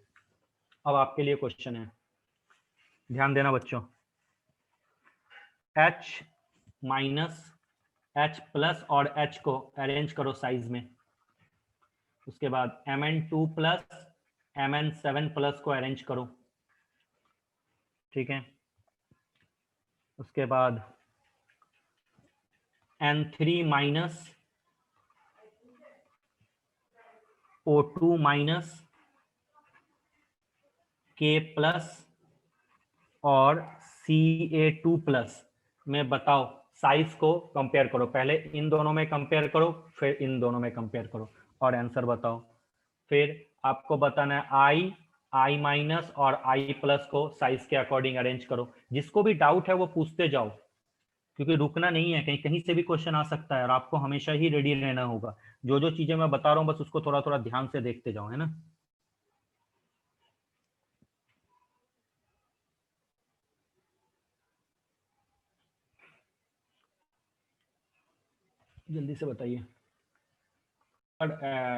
अब आपके लिए क्वेश्चन है, ध्यान देना बच्चों। H माइनस H प्लस और H को अरेंज करो साइज में, उसके बाद Mn2 प्लस Mn7 प्लस को अरेंज करो, ठीक है। उसके बाद N3 minus O2 minus K plus और Ca2 प्लस में बताओ साइज को कंपेयर करो, पहले इन दोनों में कंपेयर करो फिर इन दोनों में कंपेयर करो और आंसर बताओ। फिर आपको बताना है I माइनस और I प्लस को साइज के अकॉर्डिंग अरेंज करो। जिसको भी डाउट है वो पूछते जाओ, क्योंकि रुकना नहीं है, कहीं कहीं से भी क्वेश्चन आ सकता है और आपको हमेशा ही रेडी रहना होगा। जो जो चीजें मैं बता रहा हूँ बस उसको थोड़ा थोड़ा ध्यान से देखते जाओ, है ना। जल्दी से बताइए,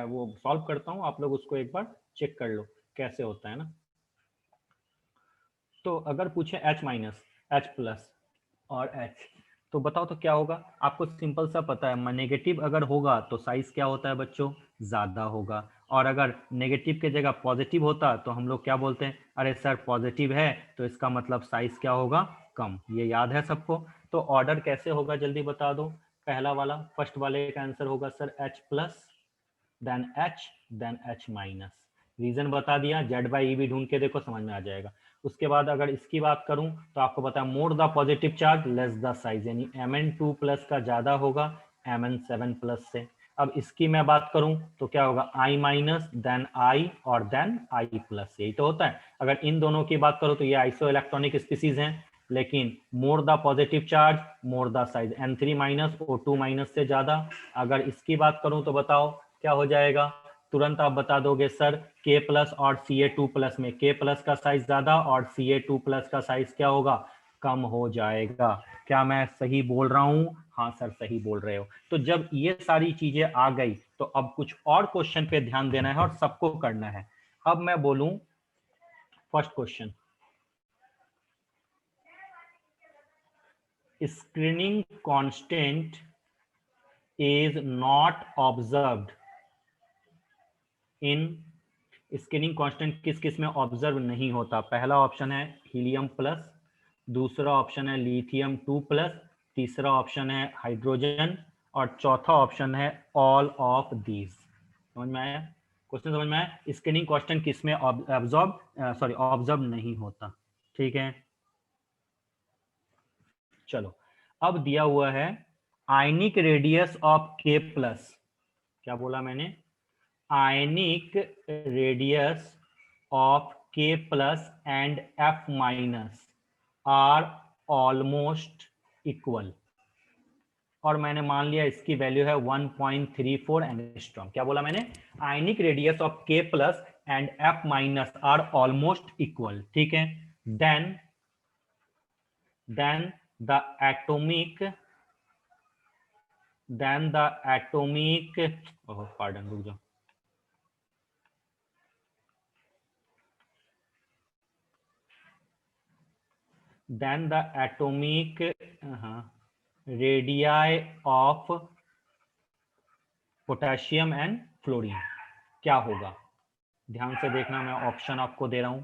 वो सॉल्व करता हूँ, आप लोग उसको एक बार चेक कर लो कैसे होता है ना। तो अगर पूछे H माइनस H प्लस और H, तो बताओ तो क्या होगा। आपको सिंपल सा पता है, नेगेटिव अगर होगा तो साइज क्या होता है बच्चों, ज्यादा होगा, और अगर नेगेटिव की जगह पॉजिटिव होता तो हम लोग क्या बोलते हैं, अरे सर पॉजिटिव है तो इसका मतलब साइज क्या होगा, कम। ये याद है सबको। तो ऑर्डर कैसे होगा जल्दी बता दो। पहला वाला फर्स्ट वाले का आंसर होगा sir H plus, then H minus. Reason बता दिया, जेड बाई ई भी ढूंढ के देखो, समझ में आ जाएगा। उसके बाद अगर इसकी बात करूं तो आपको पता है more the positive charge less the size, यानी Mn2 प्लस का ज्यादा होगा Mn7 प्लस से। अब इसकी मैं बात करूं तो क्या होगा, I माइनस देन I और देन I प्लस, यही तो होता है। अगर इन दोनों की बात करो तो ये आइसो इलेक्ट्रॉनिक स्पीसीज हैं, लेकिन more the positive charge more the size, N3 minus O2 minus से ज्यादा। अगर इसकी बात करूं तो बताओ क्या हो जाएगा, तुरंत आप बता दोगे सर K प्लस और Ca2 प्लस में K प्लस का साइज ज्यादा और Ca2 प्लस का साइज क्या होगा, कम हो जाएगा। क्या मैं सही बोल रहा हूं? हाँ सर सही बोल रहे हो। तो जब ये सारी चीजें आ गई तो अब कुछ और क्वेश्चन पे ध्यान देना है और सबको करना है। अब मैं बोलूं first question, screening constant is not observed in, screening constant किस किस में ऑब्जर्व नहीं होता। पहला ऑप्शन है हीलियम प्लस, दूसरा ऑप्शन है लिथियम 2 प्लस, तीसरा ऑप्शन है हाइड्रोजन, और चौथा ऑप्शन है ऑल ऑफ दीज। समझ में आया क्वेश्चन, समझ में आया। स्क्रीनिंग कांस्टेंट किस में ऑब्जर्व नहीं होता, ठीक है। चलो अब दिया हुआ है आयनिक रेडियस ऑफ K प्लस, क्या बोला मैंने, ionic radius of K plus and F minus are almost equal, और मैंने मान लिया इसकी वैल्यू है 1.34 एंगस्ट्रॉम। क्या बोला मैंने, ionic radius of K plus and F minus are almost equal, ठीक है। देन द एटॉमिक पार्डन रुक जाओ, then the atomic radii of potassium and fluorine क्या होगा। ध्यान से देखना, मैं ऑप्शन आपको दे रहा हूं।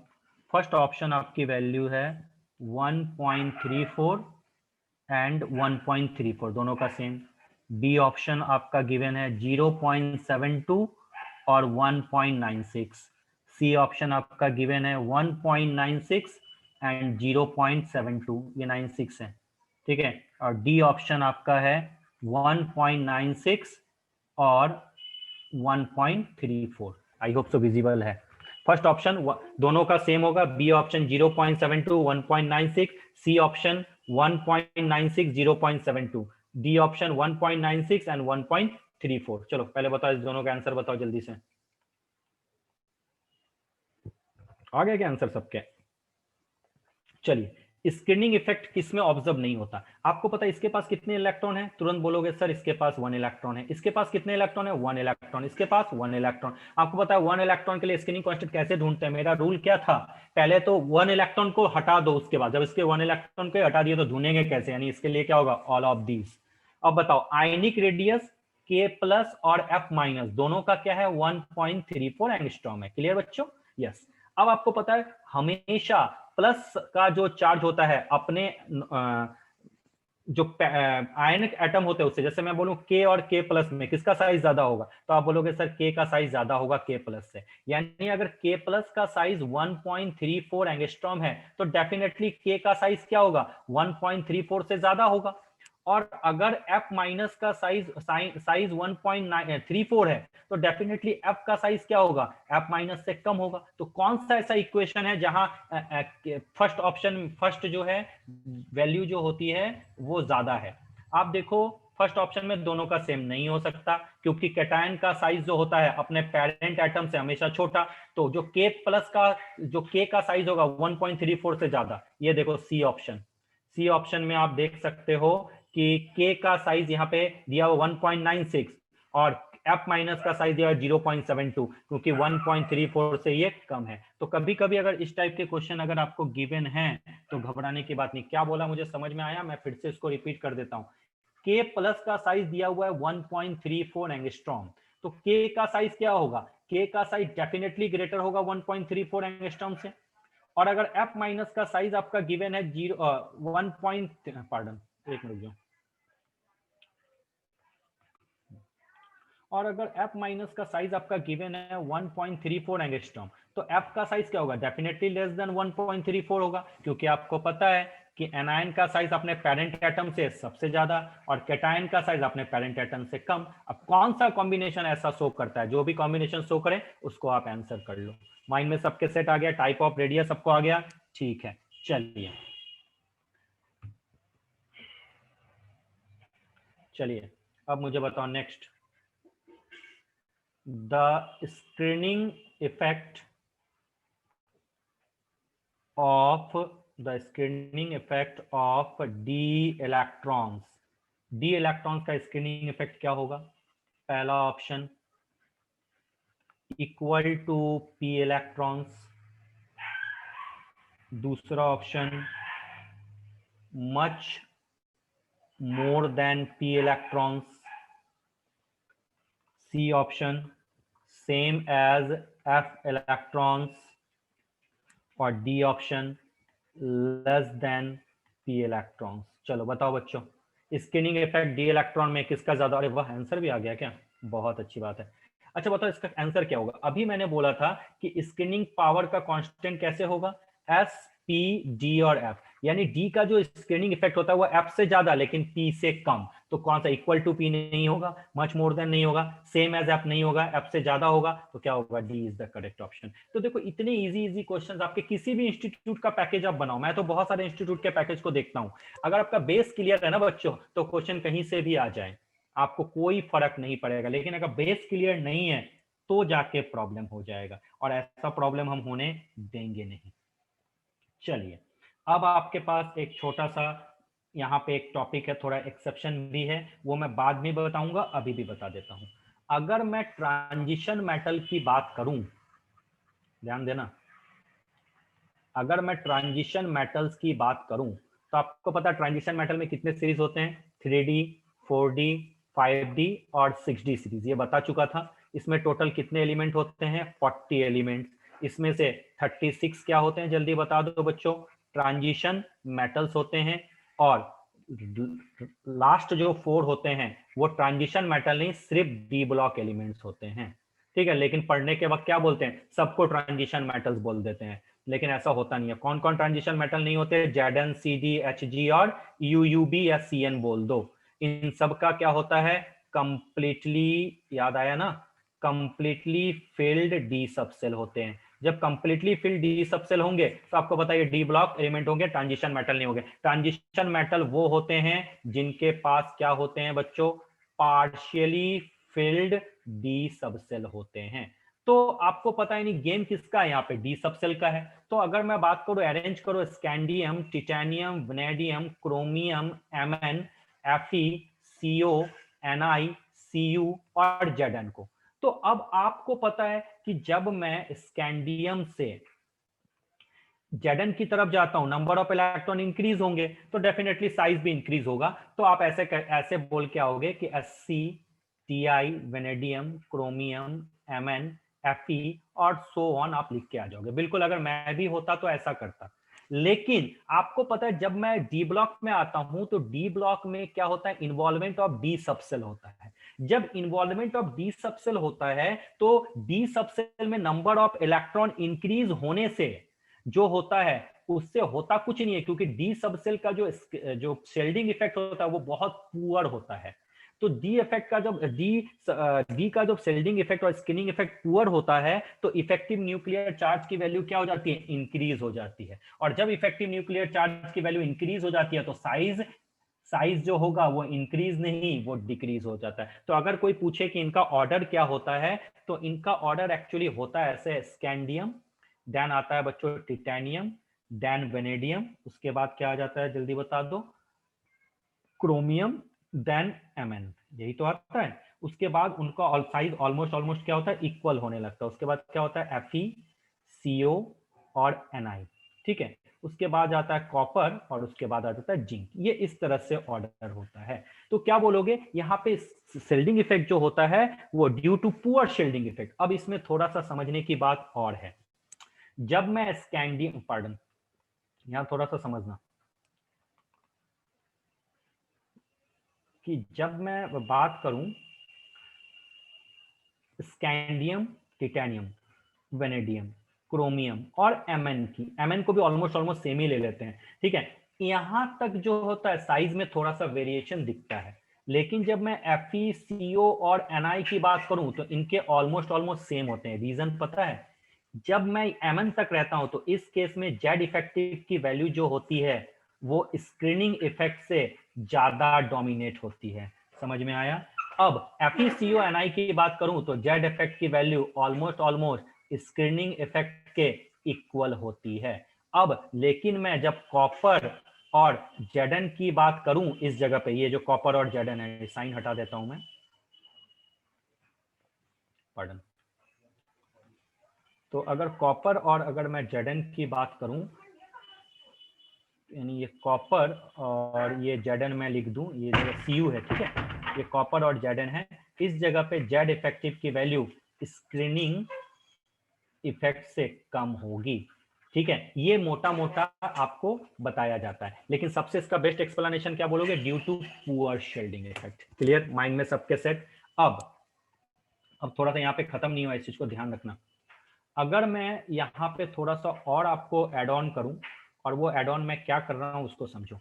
फर्स्ट ऑप्शन आपकी वैल्यू है 1.34 एंड 1.34 दोनों का सेम। बी ऑप्शन आपका गिवन है 0.72 और 1.96। सी ऑप्शन आपका गिवन है 1.96 एंड 0.72, ये 96 है, ठीक है। और डी ऑप्शन आपका है 1.96 और 1.34। आई होप सो विजिबल है। फर्स्ट ऑप्शन दोनों का सेम होगा, B option 0.72 1.96, C option 1.96 0.72, D option 1.96 and 1.34। चलो पहले बताओ इस दोनों का आंसर बताओ जल्दी से। आ गया क्या आंसर सबके? चलिए, स्क्रीनिंग इफेक्ट किसमें ऑब्जर्व नहीं होता। आपको पता है इसके पास कितने इलेक्ट्रॉन है, तुरंत बोलोगे सर इसके पास 1 इलेक्ट्रॉन है। इसके पास कितने इलेक्ट्रॉन है, 1 इलेक्ट्रॉन। इसके पास 1 इलेक्ट्रॉन। आपको पता है 1 इलेक्ट्रॉन के लिए स्क्रीनिंग कांस्टेंट कैसे ढूंढते हैं। मेरा रूल क्या था, पहले तो 1 इलेक्ट्रॉन को हटा दो, उसके बाद जब इसके 1 इलेक्ट्रॉन को हटा दिए तो ढूंढेंगे कैसे, यानी इसके लिए क्या होगा, ऑल ऑफ दीज। अब बताओ आयनिक रेडियस K प्लस और F माइनस दोनों का क्या है, 1.34 एंगस्ट्रॉम है। क्लियर बच्चों? यस। अब आपको पता है हमेशा प्लस का जो चार्ज होता है अपने जो आयनिक एटम होते हैं उससे, जैसे मैं बोलूं K और K प्लस में किसका साइज ज्यादा होगा, तो आप बोलोगे सर K का साइज ज्यादा होगा K प्लस से। यानी अगर K प्लस का साइज 1.34 एंगस्ट्रॉम है तो डेफिनेटली K का साइज क्या होगा, 1.34 से ज्यादा होगा। और अगर F माइनस का साइज 1.34 है तो डेफिनेटली F का साइज क्या होगा, F माइनस से कम होगा। तो कौन सा ऐसा इक्वेशन है जहां फर्स्ट ऑप्शन, फर्स्ट जो है वैल्यू जो होती है वो ज्यादा है। आप देखो फर्स्ट ऑप्शन में दोनों का सेम नहीं हो सकता, क्योंकि कैटायन का साइज जो होता है अपने पेरेंट एटम से हमेशा छोटा। तो जो K प्लस का जो K का साइज होगा 1.34 से ज्यादा। ये देखो सी ऑप्शन, सी ऑप्शन में आप देख सकते हो कि K का साइज यहाँ पे दिया हुआ 1.96 और F माइनस का साइज दिया 0.72, क्योंकि 1.34 से ये कम है। तो कभी कभी अगर इस टाइप के क्वेश्चन अगर आपको गिवन है तो घबराने की बात नहीं। क्या बोला मुझे समझ में आया? मैं फिर से इसको रिपीट कर देता हूँ। K प्लस का साइज दिया हुआ है 1.34 एंगस्ट्रॉम, तो के का साइज क्या होगा, के का साइज डेफिनेटली ग्रेटर होगा 1.34 एंगस्ट्रॉम से। और अगर एफ माइनस का साइज आपका गिवन है 1 मिनट जो, और अगर एफ माइनस का साइज आपका गिवन है 1.34 एंगस्ट्रॉम, तो एफ का साइज क्या होगा, डेफिनेटली लेस देन 1.34 होगा, क्योंकि आपको पता है कि एनायन का साइज अपने पेरेंट एटम से सबसे ज्यादा और कैटायन का साइज अपने पेरेंट एटम से कम। अब कौन सा कॉम्बिनेशन ऐसा शो करता है, जो भी कॉम्बिनेशन शो करे उसको आप आंसर कर लो। माइंड में सबके सेट आ गया, टाइप ऑफ रेडियस सबको आ गया, ठीक है। चलिए चलिए अब मुझे बताओ next, the screening effect of the screening effect of d electrons, d electrons का स्क्रीनिंग इफेक्ट क्या होगा, पहला option equal to p electrons, दूसरा option much more than p electrons, C option same as f electrons, और D option less than p electrons. चलो बताओ बच्चों, screening effect D electron में किसका ज्यादा, अरे वाह आंसर भी आ गया क्या, बहुत अच्छी बात है। अच्छा बताओ इसका आंसर क्या होगा, अभी मैंने बोला था कि स्क्रीनिंग पावर का कांस्टेंट कैसे होगा, एस पी डी और एफ, यानी डी का जो स्क्रीनिंग इफेक्ट होता है वो एफ से ज्यादा लेकिन पी से कम, तो कौन सा, इक्वल टू पी नहीं होगा, मच मोर देन नहीं होगा, सेम एज एफ नहीं होगा, एफ से ज्यादा होगा, तो क्या होगा, D is the correct option. तो देखो इतने इजी इजी क्वेश्चंस आपके किसी भी इंस्टीट्यूट का पैकेज आप बनाओ, मैं तो बहुत सारे इंस्टीट्यूट के पैकेज को देखता हूं, अगर आपका बेस क्लियर है ना बच्चों, तो क्वेश्चन कहीं से भी आ जाए आपको कोई फर्क नहीं पड़ेगा, लेकिन अगर बेस क्लियर नहीं है तो जाके प्रॉब्लम हो जाएगा, और ऐसा प्रॉब्लम हम होने देंगे नहीं। चलिए अब आपके पास एक छोटा सा यहाँ पे एक टॉपिक है, थोड़ा एक्सेप्शन भी है, वो मैं बाद में बताऊंगा, अभी भी बता देता हूं। अगर मैं ट्रांजिशन मेटल की बात करूं, ध्यान देना, अगर मैं ट्रांजिशन मेटल्स की बात करूं तो आपको पता है ट्रांजिशन मेटल में कितने सीरीज होते हैं, 3D 4D 5D और 6D सीरीज, ये बता चुका था। इसमें टोटल कितने एलिमेंट होते हैं, 40 एलिमेंट, इसमें से 36 क्या होते हैं, जल्दी बता दो बच्चों, ट्रांजिशन मेटल्स होते हैं, और लास्ट जो 4 होते हैं वो ट्रांजिशन मेटल नहीं, सिर्फ डी ब्लॉक एलिमेंट्स होते हैं, ठीक है। लेकिन पढ़ने के वक्त क्या बोलते हैं, सबको ट्रांजिशन मेटल्स बोल देते हैं, लेकिन ऐसा होता नहीं है। कौन कौन ट्रांजिशन मेटल नहीं होते, Zn Cd Hg और UUB या Cn बोल दो, इन सब का क्या होता है, कंप्लीटली, याद आया ना, कंप्लीटली फिल्ड डी सबसेल होते हैं। जब कंप्लीटली फिल्ड डी सबसेल होंगे तो आपको पता है डी ब्लॉक एलिमेंट होंगे, ट्रांजिशन मेटल नहीं होंगे। ट्रांजिशन मेटल वो होते हैं जिनके पास क्या होते हैं बच्चों, पार्शियली फिल्ड डी सबसेल होते हैं। तो आपको पता है नहीं गेम किसका है, यहाँ पे डी सबसेल का है। तो अगर मैं बात करूं, अरेंज करो, scandium, titanium, vanadium, chromium, Mn, Fe, Co, Ni, Cu और Zn को, तो अब आपको पता है कि जब मैं स्कैंडियम से Zn की तरफ जाता हूं, नंबर ऑफ इलेक्ट्रॉन इंक्रीज होंगे तो डेफिनेटली साइज भी इंक्रीज होगा। तो आप ऐसे बोल के आओगे कि Sc, Ti, vanadium, chromium, Mn, Fe और सो ऑन आप लिख के आ जाओगे। बिल्कुल अगर मैं भी होता तो ऐसा करता, लेकिन आपको पता है जब मैं डी ब्लॉक में आता हूं तो डी ब्लॉक में क्या होता है, इन्वॉल्वमेंट ऑफ डी सबसेल होता है। जब इन्वॉल्वमेंट ऑफ डी सबसेल होता है तो डी सबसेल में नंबर ऑफ इलेक्ट्रॉन इंक्रीज होने से जो होता है उससे होता कुछ नहीं है, क्योंकि डी सबसेल का जो शेल्डिंग इफेक्ट होता है वो बहुत पुअर होता है। तो डी इफेक्ट का जब डी का जो शेल्डिंग इफेक्ट और स्किनिंग इफेक्ट पुअर होता है तो इफेक्टिव न्यूक्लियर चार्ज की वैल्यू क्या हो जाती है, इंक्रीज हो जाती है। और जब इफेक्टिव न्यूक्लियर चार्ज की वैल्यू इंक्रीज हो जाती है तो साइज जो होगा वो इंक्रीज नहीं, वो डिक्रीज हो जाता है। तो अगर कोई पूछे कि इनका ऑर्डर क्या होता है, तो इनका ऑर्डर एक्चुअली होता है ऐसे, स्कैंडियम, देन आता है बच्चों टिटेनियम, देन वेनेडियम, उसके बाद क्या आ जाता है जल्दी बता दो, क्रोमियम, देन Mn, यही तो आता है। उसके बाद उनका साइज ऑलमोस्ट क्या होता है, इक्वल होने लगता है। उसके बाद क्या होता है, Fe, Co और Ni, ठीक है। उसके बाद आता है कॉपर और उसके बाद आ जाता है जिंक। ये इस तरह से ऑर्डर होता है। तो क्या बोलोगे यहाँ पे शिल्डिंग इफेक्ट जो होता है वो due to poor shielding effect. अब इसमें थोड़ा सा समझने की बात और है। जब मैं स्कैंडियम, पार्डन, यहां थोड़ा सा समझना कि जब मैं बात करूं स्कैंडियम, टिटेनियम, वेनेडियम, क्रोमियम और एमएन की, एमएन को भी ऑलमोस्ट ऑलमोस्ट सेम ही ले लेते हैं, ठीक है। यहां तक जो होता है साइज में थोड़ा सा वेरिएशन दिखता है, लेकिन जब मैं Fe, CO और Ni की बात करूं तो इनके ऑलमोस्ट ऑलमोस्ट सेम होते हैं। रीजन पता है? जब मैं एमएन तक रहता हूं तो इस केस में जेड इफेक्टिव की वैल्यू जो होती है वो स्क्रीनिंग इफेक्ट से ज्यादा डोमिनेट होती है। समझ में आया? अब FeCO की बात करूं तो जेड इफेक्ट की value almost almost screening effect के इक्वल होती है। अब लेकिन मैं जब कॉपर और जेडन की बात करूं इस जगह पे, ये जो कॉपर और जेडन है, साइन हटा देता हूं मैं, पार्डन। तो अगर कॉपर और अगर मैं जेडन की बात करूं, यानी ये कॉपर और ये जेडन मैं लिख दूं, ये जगह Cu है, ठीक है, ये कॉपर और जेडन है। इस जगह पे जेड इफेक्टिव की वैल्यू स्क्रीनिंग इफेक्ट से कम होगी, ठीक है। ये मोटा मोटा आपको बताया जाता है, लेकिन सबसे इसका बेस्ट एक्सप्लेनेशन क्या बोलोगे? Due to poor shielding effect. Clear? Mind में सबके सेट? अब थोड़ा सा यहाँ पे खत्म नहीं हुआ, इस चीज को ध्यान रखना। अगर मैं यहाँ पे थोड़ा सा और आपको एड ऑन करूं, और वो एड ऑन मैं क्या कर रहा हूं उसको समझो।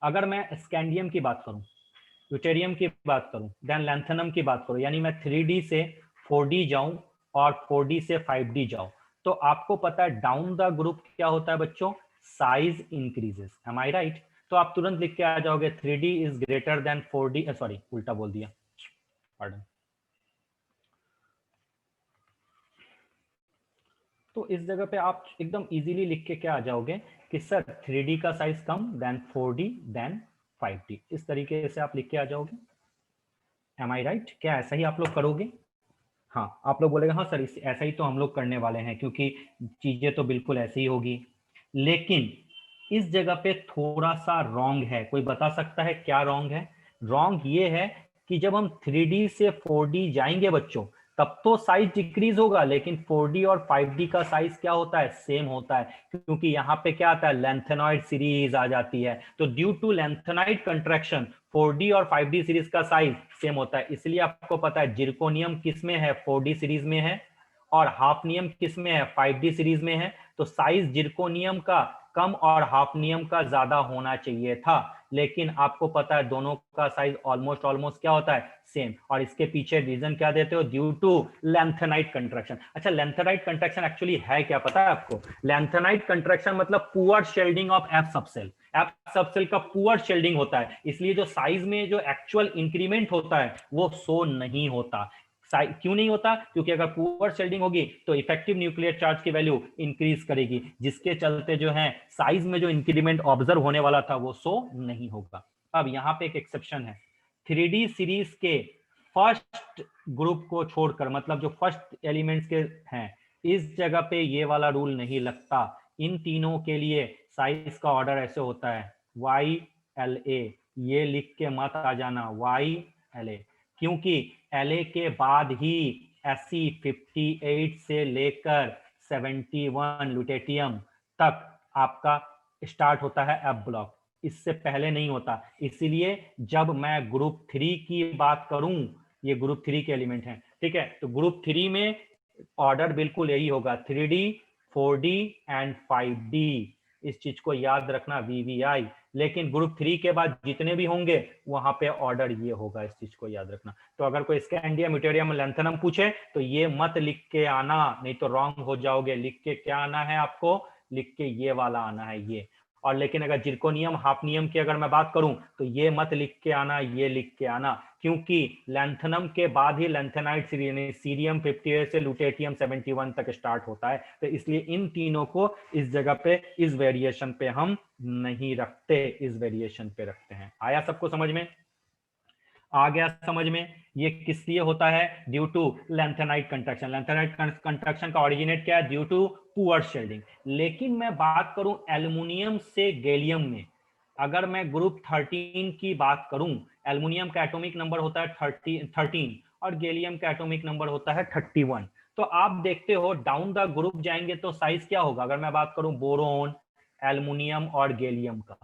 अगर मैं स्कैंडियम की बात करूं, ड्यूटेरियम की बात करूं, देन लैंथेनम की बात करूं, यानी मैं 3D से 4D जाऊं और 4D से 5D जाऊं, तो आपको पता है डाउन द ग्रुप क्या होता है बच्चों? Size increases. एम आई राइट? तो आप तुरंत लिख के आ जाओगे 3D is greater then 4D, sorry उल्टा बोल दिया, पार्डन। तो इस जगह पे आप एकदम इजीली लिख के क्या आ जाओगे कि सर 3D का साइज कम, देन 4D, देन 5D, इस तरीके से आप लिख के आ जाओगे। एम आई राइट? क्या ऐसा ही आप लोग करोगे? हाँ, आप लोग बोलेगा हाँ सर ऐसा ही तो हम लोग करने वाले हैं, क्योंकि चीजें तो बिल्कुल ऐसी ही होगी। लेकिन इस जगह पे थोड़ा सा रॉन्ग है। कोई बता सकता है क्या रॉन्ग है? रॉन्ग ये है कि जब हम 3D से 4D जाएंगे बच्चों, तब तो साइज डिक्रीज होगा, लेकिन 4D और 5D का साइज क्या होता है? सेम होता है, क्योंकि यहाँ पे क्या आता है? लेंथेनॉइड सीरीज आ जाती है। तो due to lanthanoid contraction 4D और 5D सीरीज का साइज सेम होता है। इसलिए आपको पता है जिरकोनियम किस में है? 4D सीरीज में है, और हाफनियम किस में है? 5D सीरीज में है। तो साइज जिरकोनियम का कम और हाफनियम का ज्यादा होना चाहिए था, लेकिन आपको पता है दोनों का साइज ऑलमोस्ट ऑलमोस्ट क्या होता है? सेम। और इसके पीछे रीजन क्या देते हो? Due to lanthanide contraction. अच्छा, लेंथेनाइट कंट्रैक्शन एक्चुअली है क्या पता है आपको? लेंथेनाइट कंट्रैक्शन मतलब poor shielding of F subshell. F subshell का पुअर शेल्डिंग होता है, इसलिए जो साइज में जो एक्चुअल इंक्रीमेंट होता है वो शो नहीं होता। क्यों नहीं होता? क्योंकि अगर पुअर शेल्डिंग होगी तो इफेक्टिव न्यूक्लियर चार्ज की वैल्यू इंक्रीज करेगी, जिसके चलते जो है साइज में जो इंक्रीमेंट ऑब्जर्व होने वाला था वो शो नहीं होगा। अब यहाँ पे एक एक्सेप्शन है, 3D सीरीज के फर्स्ट ग्रुप को छोड़कर, मतलब जो फर्स्ट एलिमेंट्स के हैं, इस जगह पे ये वाला रूल नहीं लगता। इन तीनों के लिए साइज का ऑर्डर ऐसे होता है YLA। ये लिख के मत आ जाना YLA, क्योंकि LA के बाद ही SE58 से लेकर 71 लुटेटियम तक आपका स्टार्ट होता है एफ ब्लॉक, इससे पहले नहीं होता। इसीलिए जब मैं ग्रुप 3 की बात करूं, ये ग्रुप 3 के एलिमेंट हैं, ठीक है, तो ग्रुप 3 में ऑर्डर बिल्कुल यही होगा 3D, 4D एंड 5D। इस चीज को याद रखना, VVI। लेकिन ग्रुप 3 के बाद जितने भी होंगे वहां पे ऑर्डर ये होगा, इस चीज को याद रखना। तो अगर कोई स्कैंडियम, ड्यूटेरियम, लैंथेनम पूछे तो ये मत लिख के आना, नहीं तो रॉन्ग हो जाओगे। लिख के क्या आना है आपको? लिख के ये वाला आना है, ये। और लेकिन अगर जिरकोनियम, हाफनियम की अगर मैं बात करूं तो ये मत लिख के आना, ये लिख के आना, क्योंकि लैंथेनम के बाद ही लैंथेनाइट सीरियम 58 से लुटेटियम 71 तक स्टार्ट होता है। तो इसलिए इन तीनों को इस जगह पे, इस वेरिएशन पे हम नहीं रखते, इस वेरिएशन पे रखते हैं। आया सबको समझ में? आ गया समझ में? ये किस लिए होता है? Due to lanthanide contraction. Lanthanide contraction का ऑरिजिनेट क्या है? Due to poor shielding. लेकिन मैं बात करूं एल्युमिनियम से गैलियम में, अगर मैं ग्रुप 13 की बात करूं, एल्युमिनियम का एटॉमिक नंबर होता है 13 और गैलियम का एटॉमिक नंबर होता है 31। तो आप देखते हो डाउन द ग्रुप जाएंगे तो साइज क्या होगा? अगर मैं बात करूं बोरोन, एल्युमिनियम और गैलियम का,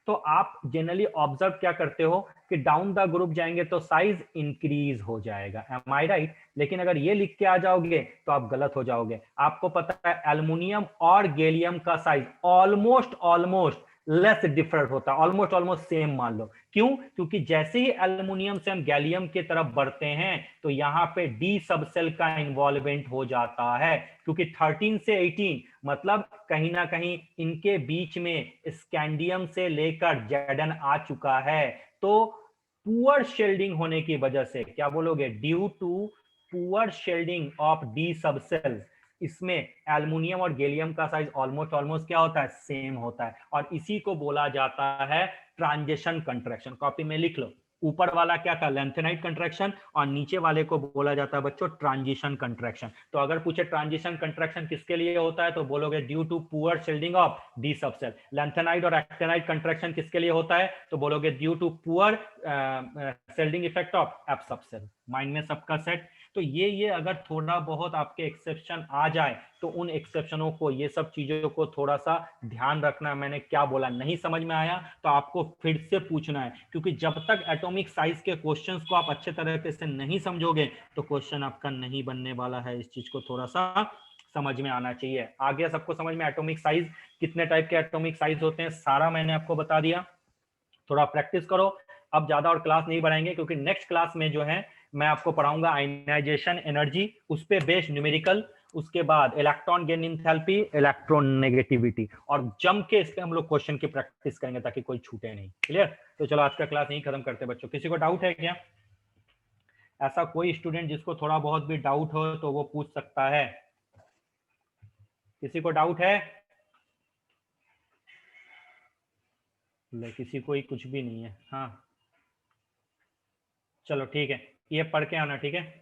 तो आप जनरली ऑब्जर्व क्या करते हो कि डाउन द ग्रुप जाएंगे तो साइज इंक्रीज हो जाएगा। एम आई राइट? लेकिन अगर ये लिख के आ जाओगे तो आप गलत हो जाओगे। आपको पता है एल्युमिनियम और गैलियम का size almost almost less different होता है, ऑलमोस्ट ऑलमोस्ट सेम मान लो। क्यों? क्योंकि जैसे ही एल्युमिनियम से हम गैलियम की तरफ बढ़ते हैं तो यहाँ पे डी सबसेल का इन्वॉल्वमेंट हो जाता है, क्योंकि 13 से 18 मतलब कहीं ना कहीं इनके बीच में स्कैंडियम से लेकर जेडन आ चुका है। तो पुअर शेल्डिंग होने की वजह से, क्या बोलोगे? Due to poor shielding of D subshells, इसमें एल्युमिनियम और गैलियम का साइज ऑलमोस्ट ऑलमोस्ट क्या होता है? सेम होता है। और इसी को बोला जाता है ट्रांजिशन कंट्रैक्शन। कॉपी में लिख लो, ऊपर वाला क्या था? लैंथेनाइट कंट्रैक्शन, और नीचे वाले को बोला जाता है बच्चों ट्रांजिशन कंट्रैक्शन। तो अगर पूछे ट्रांजिशन कंट्रैक्शन किसके लिए होता है तो बोलोगे due to poor shielding of D subshell. Lanthanide और एक्टिनाइट कंट्रैक्शन किसके लिए होता है तो बोलोगे due to poor shielding effect of F subshell. Mind में सबका सेट? तो ये अगर थोड़ा बहुत आपके एक्सेप्शन आ जाए तो उन एक्सेप्शनों को, ये सब चीजों को थोड़ा सा ध्यान रखना। मैंने क्या बोला नहीं समझ में आया तो आपको फिर से पूछना है, क्योंकि जब तक एटॉमिक साइज के क्वेश्चंस को आप अच्छे तरीके से नहीं समझोगे तो क्वेश्चन आपका नहीं बनने वाला है। इस चीज को थोड़ा सा समझ में आना चाहिए। आ गया सबको समझ में? एटॉमिक साइज, कितने टाइप के एटॉमिक साइज होते हैं सारा मैंने आपको बता दिया। थोड़ा प्रैक्टिस करो। अब ज्यादा और क्लास नहीं बढ़ाएंगे, क्योंकि नेक्स्ट क्लास में जो है मैं आपको पढ़ाऊंगा आयनाइजेशन एनर्जी, उस पे बेस्ड न्यूमेरिकल, उसके बाद electron gain enthalpy, electron negativity, और जम के इस पे हम लोग क्वेश्चन की प्रैक्टिस करेंगे ताकि कोई छूटे नहीं। क्लियर? तो चलो आज का क्लास यहीं खत्म करते हैं बच्चों। किसी को डाउट है क्या? ऐसा कोई स्टूडेंट जिसको थोड़ा बहुत भी डाउट हो तो वो पूछ सकता है। किसी को डाउट है? किसी को ही कुछ भी नहीं है। हाँ चलो ठीक है, ये पढ़ के आना, ठीक है।